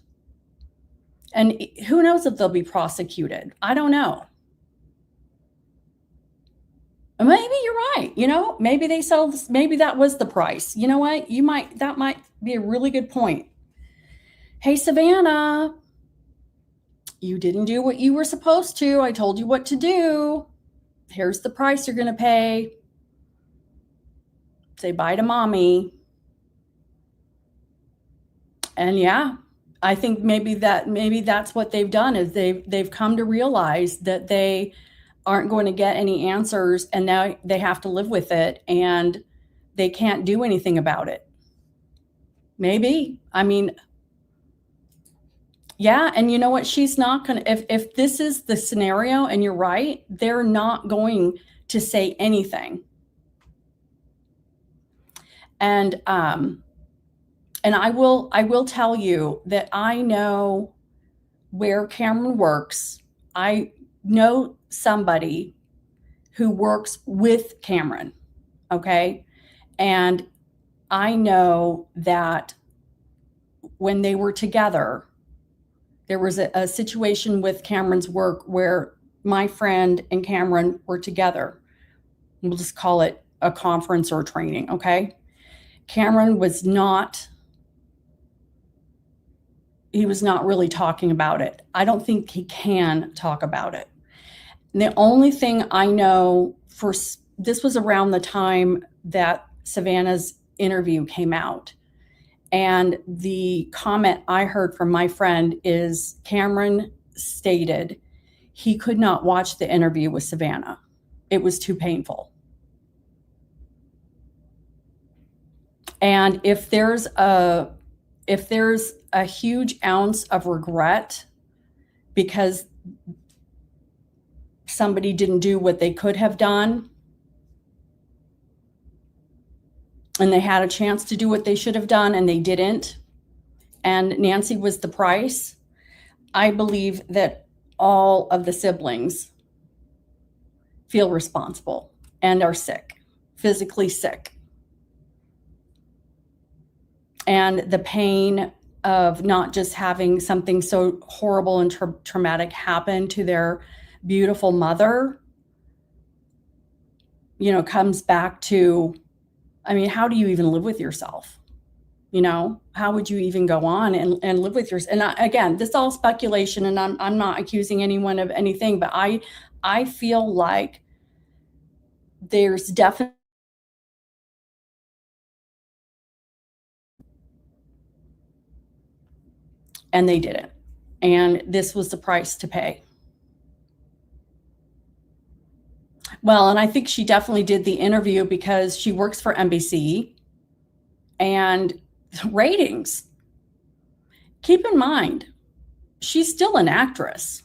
Speaker 1: And who knows if they'll be prosecuted? I don't know. Maybe you're right. Maybe they sell. Maybe that was the price. You know what? That might be a really good point. Hey, Savannah. You didn't do what you were supposed to. I told you what to do. Here's the price you're going to pay. Say bye to mommy. And yeah, I think maybe that's what they've done, is they've come to realize that they aren't going to get any answers, and now they have to live with it, and they can't do anything about it. Maybe. I mean, yeah, and you know what? She's not going to, if this is the scenario and you're right, they're not going to say anything. And I will tell you that I know where Cameron works. I know somebody who works with Cameron, okay? And I know that when they were together, there was a situation with Cameron's work where my friend and Cameron were together. We'll just call it a conference or a training, okay? Cameron was not really talking about it. I don't think he can talk about it. And the only thing I know this was around the time that Savannah's interview came out. And the comment I heard from my friend is Cameron stated he could not watch the interview with Savannah. It was too painful. And if there's a huge ounce of regret because somebody didn't do what they could have done, and they had a chance to do what they should have done and they didn't, and Nancy was the price, I believe that all of the siblings feel responsible and are sick, physically sick. And the pain of not just having something so horrible and traumatic happen to their beautiful mother, comes back to, I mean, how do you even live with yourself? How would you even go on and live with yourself? And again, this is all speculation, and I'm not accusing anyone of anything, but I feel like there's definitely, and they didn't. And this was the price to pay. Well, and I think she definitely did the interview because she works for NBC, and ratings. Keep in mind, she's still an actress.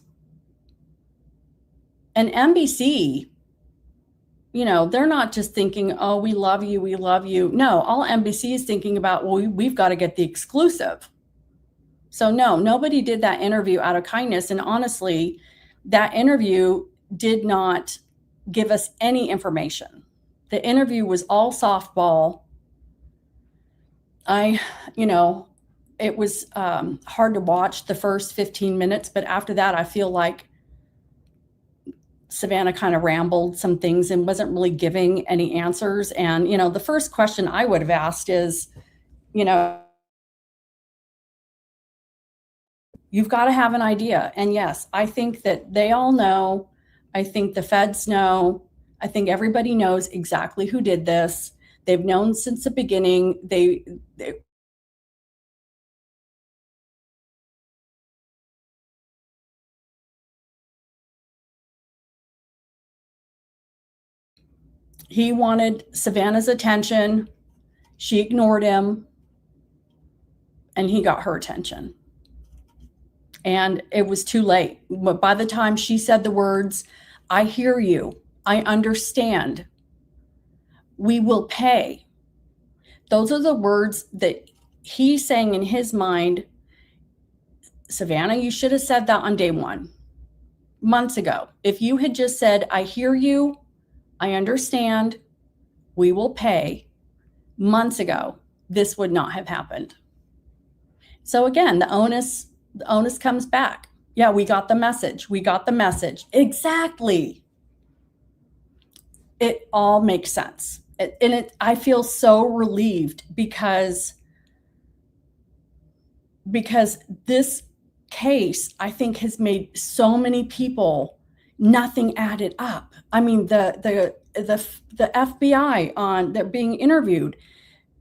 Speaker 1: And NBC, they're not just thinking, oh, we love you, we love you. No, all NBC is thinking about, well, we've got to get the exclusive. So no, nobody did that interview out of kindness. And honestly, that interview did not give us any information. The interview was all softball. I, you know, it was hard to watch the first 15 minutes, but after that, I feel like Savannah kind of rambled some things and wasn't really giving any answers. And, the first question I would have asked is, you know, you've got to have an idea. And yes, I think that they all know. I think the feds know. I think everybody knows exactly who did this. They've known since the beginning. He wanted Savannah's attention. She ignored him, and he got her attention. And it was too late. But by the time she said the words, I hear you, I understand, we will pay, those are the words that he's saying in his mind. Savannah, you should have said that on day one, months ago. If you had just said, I hear you, I understand, we will pay, months ago, this would not have happened. So again, the onus comes back. Yeah, we got the message. We got the message. Exactly. It all makes sense. I feel so relieved because this case, I think, has made so many people, nothing added up. I mean, the FBI they're being interviewed,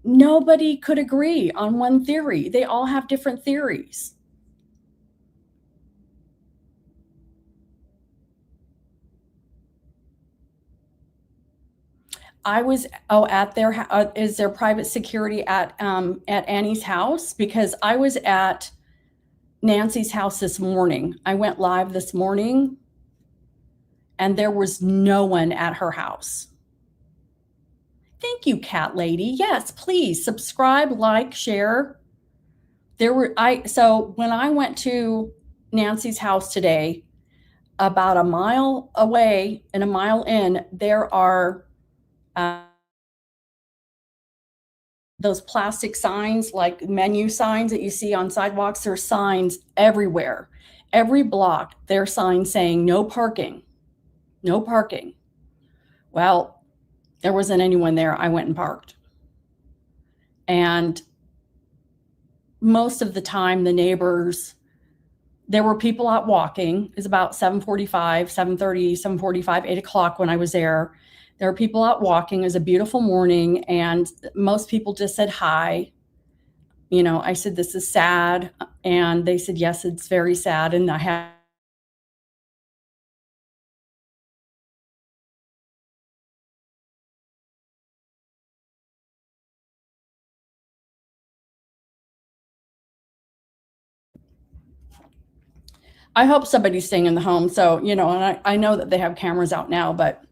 Speaker 1: nobody could agree on one theory. They all have different theories. I was at their is there private security at Annie's house? Because I was at Nancy's house this morning. I went live this morning, and there was no one at her house. Thank you, cat lady. Yes, please subscribe, like, share. So when I went to Nancy's house today, about a mile away and a mile in, there are those plastic signs, like menu signs that you see on sidewalks. There are signs everywhere. Every block, there are signs saying no parking, no parking. Well, there wasn't anyone there. I went and parked. And most of the time, the neighbors, there were people out walking. It was about 7:45, 7:30, 7:45, 8 o'clock when I was there. There were people out walking. It was a beautiful morning, and most people just said hi. I said, this is sad. And they said, yes, it's very sad. And I hope somebody's staying in the home. So, and I know that they have cameras out now, but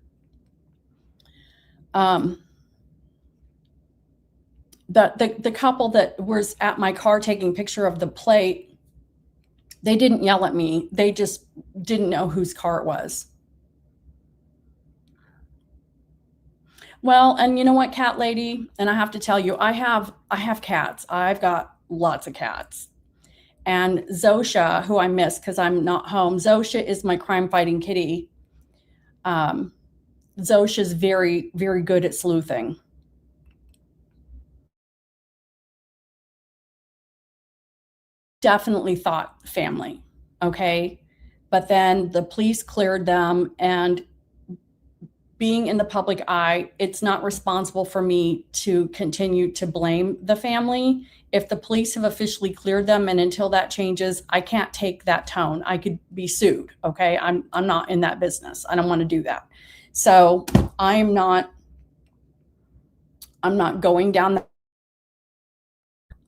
Speaker 1: the couple that was at my car taking a picture of the plate, they didn't yell at me. They just didn't know whose car it was. Well, and you know what, cat lady? And I have to tell you, I have cats. I've got lots of cats. And Zosha, who I miss because I'm not home, Zosha is my crime-fighting kitty. Zosha's very, very good at sleuthing. Definitely thought family, okay? But then the police cleared them, and being in the public eye, it's not responsible for me to continue to blame the family. If the police have officially cleared them, and until that changes, I can't take that tone. I could be sued, okay? I'm not in that business. I don't want to do that. So I'm not going down that.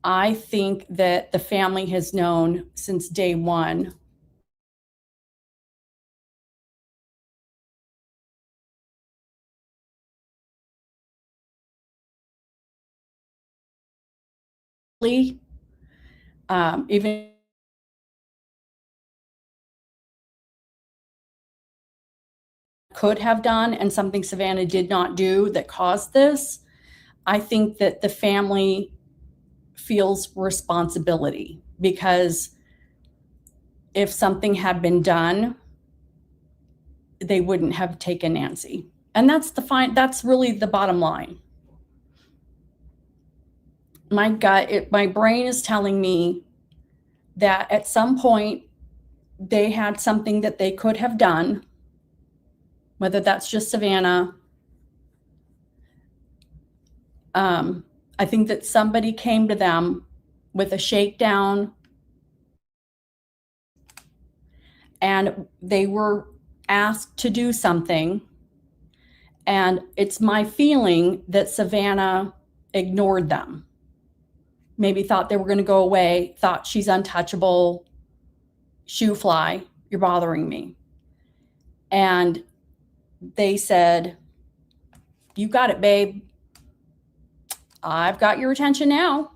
Speaker 1: I think that the family has known since day one. Even could have done, and something Savannah did not do that caused this. I think that the family feels responsibility, because if something had been done, they wouldn't have taken Nancy. And that's really the bottom line. My gut, my brain is telling me that at some point they had something that they could have done, whether that's just Savannah. I think that somebody came to them with a shakedown, and they were asked to do something. And it's my feeling that Savannah ignored them. Maybe thought they were going to go away, thought she's untouchable, shoe fly, you're bothering me. And they said, you got it, babe. I've got your attention now.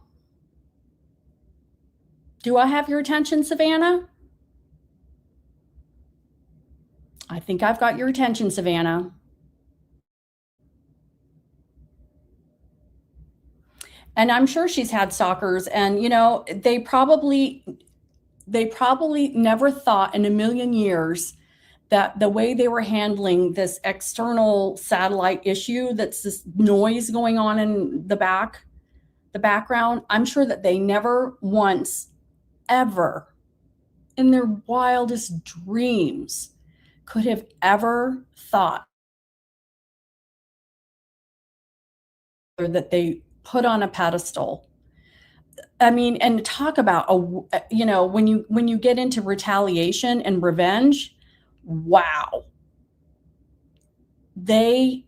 Speaker 1: Do I have your attention, Savannah? I think I've got your attention, Savannah. And I'm sure she's had stalkers, and they probably never thought in a million years that the way they were handling this external satellite issue, that's this noise going on in the background, I'm sure that they never once, ever, in their wildest dreams, could have ever thought that they put on a pedestal. I mean, and talk about when you get into retaliation and revenge, wow, they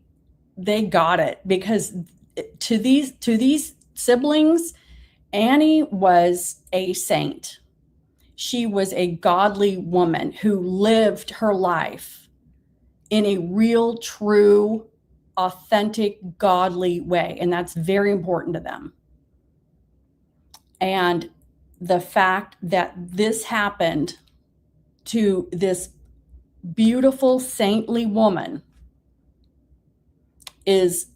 Speaker 1: got it. Because to these siblings, Annie was a saint. She was a godly woman who lived her life in a real, true, authentic, godly way. And that's very important to them. And the fact that this happened to this beautiful, saintly woman is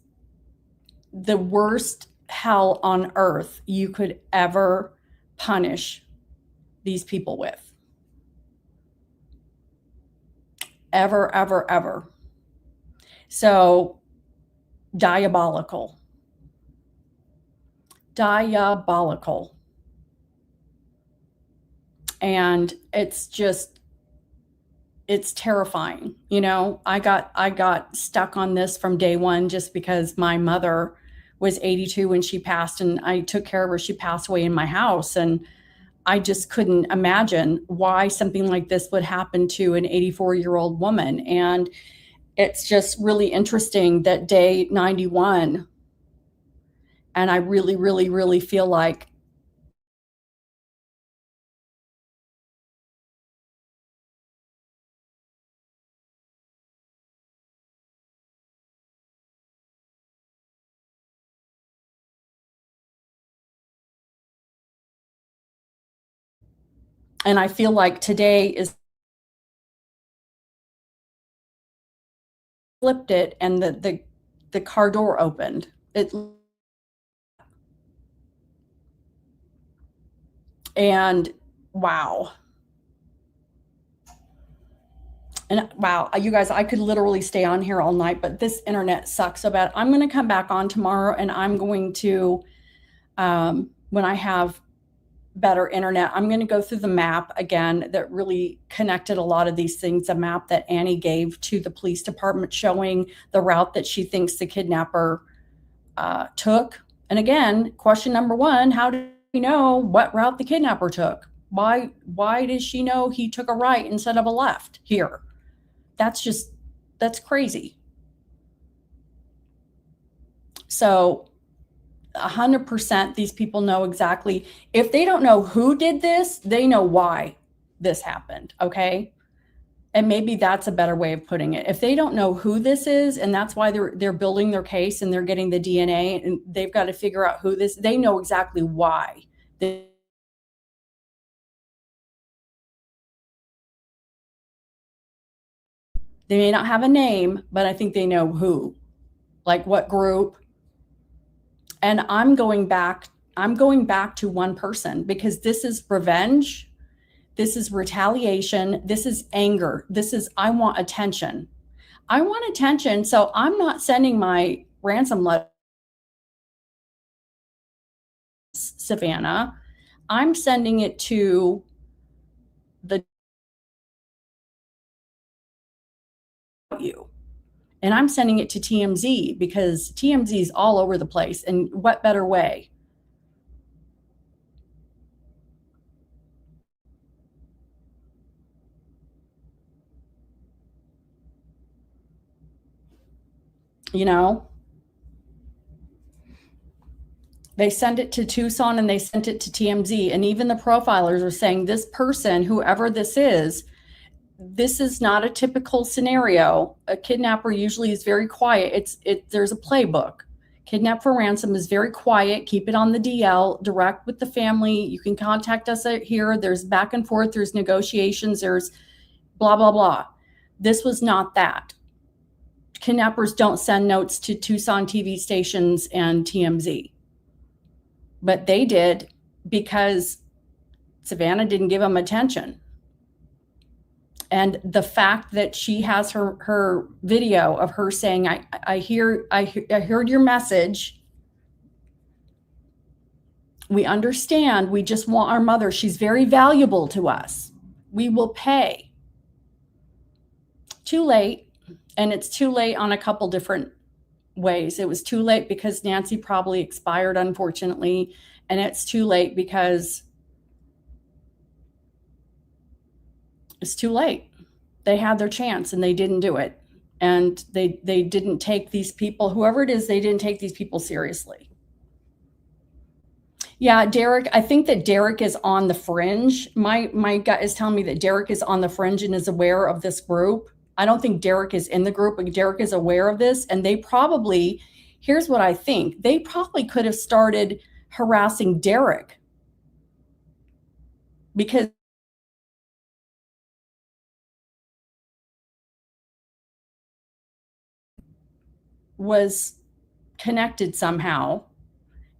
Speaker 1: the worst hell on earth you could ever punish these people with. Ever, ever, ever. So diabolical. Diabolical. And it's terrifying. I got stuck on this from day one, just because my mother was 82 when she passed, and I took care of her. She passed away in my house, and I just couldn't imagine why something like this would happen to an 84-year-old woman. And it's just really interesting that day 91, and I really, really, really feel like today is flipped it, and the car door opened. And wow. And wow, you guys, I could literally stay on here all night, but this internet sucks so bad. I'm going to come back on tomorrow, and I'm going to, when I have better internet, I'm going to go through the map again that really connected a lot of these things. A map that Annie gave to the police department showing the route that she thinks the kidnapper took. And again, question number one, how do we know what route the kidnapper took? Why does she know he took a right instead of a left here? That's crazy. So 100% these people know exactly. If they don't know who did this, they know why this happened. Okay. And maybe that's a better way of putting it. If they don't know who this is, and that's why they're building their case and they're getting the DNA, and they've got to figure out who this, they know exactly why. They may not have a name, but I think they know who, like what group. And I'm going back I'm going back to one person because this is revenge. This is retaliation. This is anger. This is, I want attention. I want attention. So I'm not sending my ransom letter to Savannah. I'm sending it to the you. And I'm sending it to TMZ because TMZ is all over the place. And what better way? You know, they sent it to Tucson and they sent it to TMZ. And even the profilers are saying this person, whoever this is not a typical scenario. A kidnapper usually is very quiet. There's a playbook. Kidnap for ransom is very quiet. Keep it on the DL, direct with the family. You can contact us here. There's back and forth. There's negotiations. There's blah, blah, blah. This was not that. Kidnappers don't send notes to Tucson TV stations and TMZ. But they did because Savannah didn't give them attention. And the fact that she has her video of her saying, I heard your message. We understand. We just want our mother. She's very valuable to us. We will pay. Too late. And it's too late on a couple different ways. It was too late because Nancy probably expired, unfortunately. And it's too late because it's too late. They had their chance and they didn't do it. And they didn't take these people, whoever it is, they didn't take these people seriously. Yeah, Derek, I think that Derek is on the fringe. My gut is telling me that Derek is on the fringe and is aware of this group. I don't think Derek is in the group, but Derek is aware of this. And they probably, here's what I think, they probably could have started harassing Derek because was connected somehow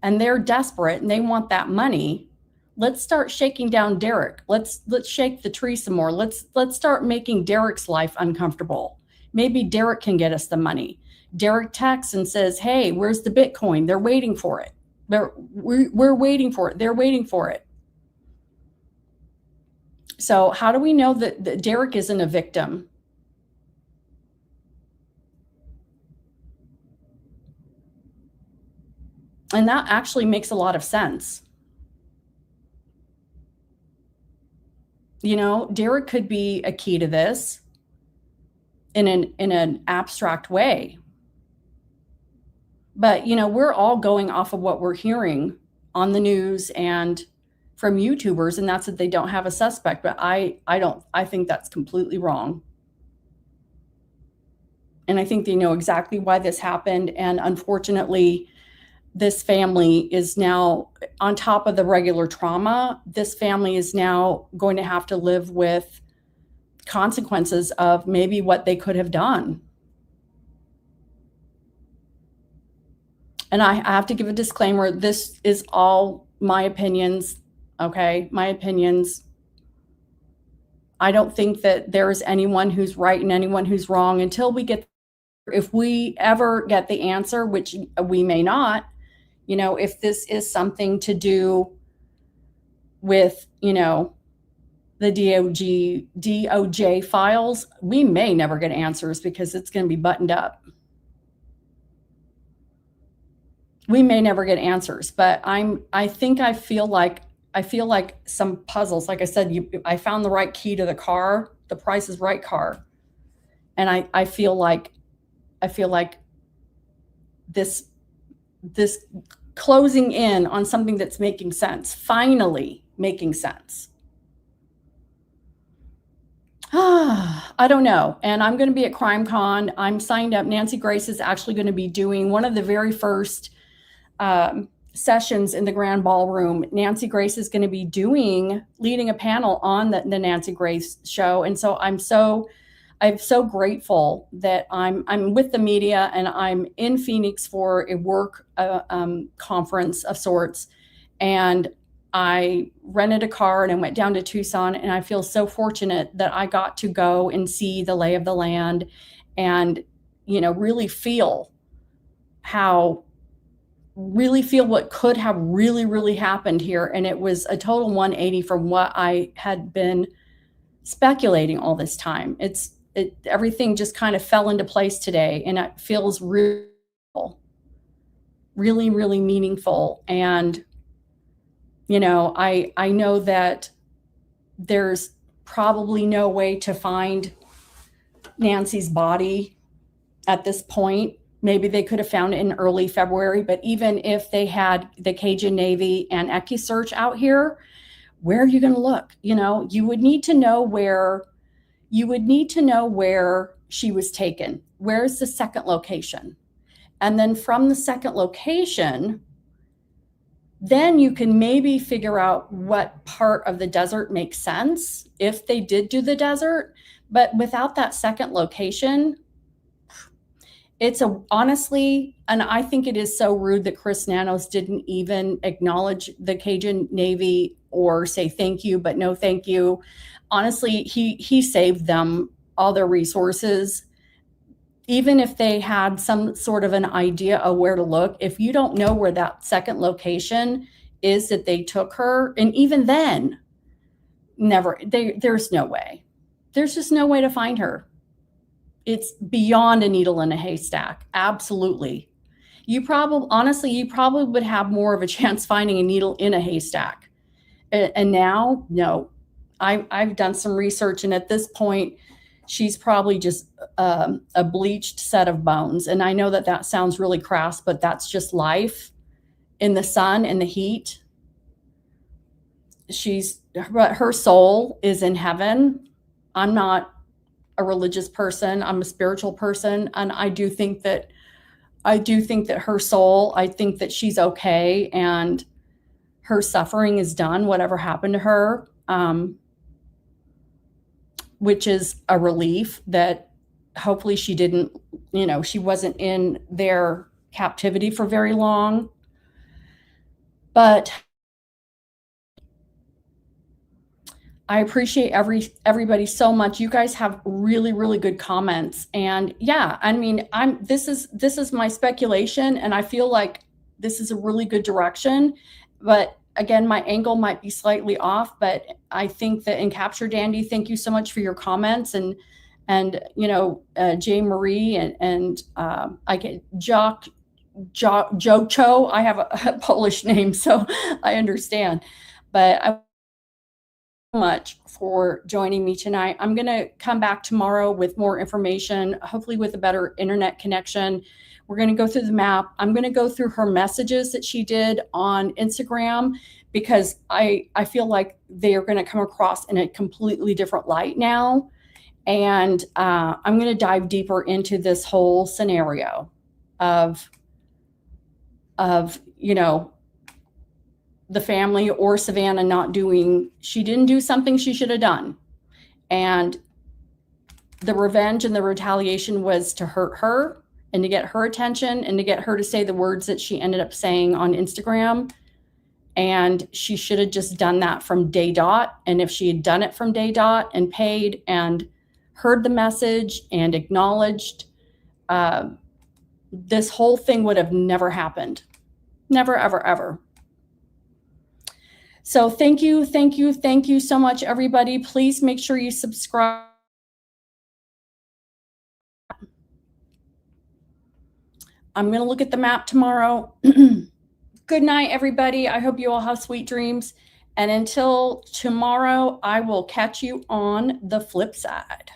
Speaker 1: and they're desperate and they want that money. Let's start shaking down Derek. Let's shake the tree some more. Let's start making Derek's life uncomfortable. Maybe Derek can get us the money. Derek texts and says, hey, where's the Bitcoin? They're waiting for it. We're waiting for it. They're waiting for it. So how do we know that Derek isn't a victim? And that actually makes a lot of sense. You know, Derek could be a key to this in an abstract way. But, you know, we're all going off of what we're hearing on the news and from YouTubers, and that's that they don't have a suspect. But I think that's completely wrong. And I think they know exactly why this happened. And unfortunately, this family is now, on top of the regular trauma, this family is now going to have to live with consequences of maybe what they could have done. And I have to give a disclaimer. This is all my opinions. Okay. My opinions. I don't think that there is anyone who's right and anyone who's wrong until we get, if we ever get the answer, which we may not, you know, if this is something to do with, you know, the DOJ files, we may never get answers because it's going to be buttoned up. We may never get answers, but I feel like some puzzles, like I said, I found the right key to the car, the Price is Right car. And I feel like this closing in on something that's making sense, finally making sense. I don't know. And I'm going to be at CrimeCon. I'm signed up. Nancy Grace is actually going to be doing one of the very first sessions in the Grand Ballroom. Nancy Grace is going to be leading a panel on the Nancy Grace show. And so I'm so grateful that I'm with the media and I'm in Phoenix for a work conference of sorts. And I rented a car and I went down to Tucson, and I feel so fortunate that I got to go and see the lay of the land and, really feel what could have really, really happened here. And it was a total 180 from what I had been speculating all this time. Everything just kind of fell into place today, and it feels really, really, really meaningful. And I know that there's probably no way to find Nancy's body at this point. Maybe they could have found it in early February, but even if they had the Cajun Navy and EquiSearch out here, where are you going to look? You would need to know where she was taken. Where's the second location? And then from the second location, then you can maybe figure out what part of the desert makes sense if they did do the desert. But without that second location, honestly, and I think it is so rude that Chris Nanos didn't even acknowledge the Cajun Navy or say thank you, but no thank you. Honestly, he saved them all their resources. Even if they had some sort of an idea of where to look, if you don't know where that second location is that they took her, and even then, there's no way. There's just no way to find her. It's beyond a needle in a haystack. Absolutely. You probably would have more of a chance finding a needle in a haystack. And now, no. I've done some research, and at this point, she's probably just a bleached set of bones. And I know that sounds really crass, but that's just life in the sun and the heat. Her soul is in heaven. I'm not a religious person. I'm a spiritual person. And I do think that her soul, I think that she's okay, and her suffering is done, whatever happened to her. Which is a relief that hopefully she didn't, she wasn't in their captivity for very long. But I appreciate everybody so much. You guys have really, really good comments. And yeah, I mean, this is my speculation, and I feel like this is a really good direction. But again, my angle might be slightly off, but I think that in Capture Dandy, thank you so much for your comments, and Jay Marie and I get Jocho. I have a Polish name, so I understand. But I much for joining me tonight. I'm going to come back tomorrow with more information, hopefully with a better internet connection. We're going to go through the map. I'm going to go through her messages that she did on Instagram, because I feel like they are going to come across in a completely different light now. And I'm going to dive deeper into this whole scenario of the family or Savannah she didn't do something she should have done. And the revenge and the retaliation was to hurt her and to get her attention and to get her to say the words that she ended up saying on Instagram. And she should have just done that from day dot. And if she had done it from day dot and paid and heard the message and acknowledged, this whole thing would have never happened. Never, ever, ever. So thank you so much, everybody. Please make sure you subscribe. I'm going to look at the map tomorrow. Good night, everybody. I hope you all have sweet dreams. And until tomorrow, I will catch you on the flip side.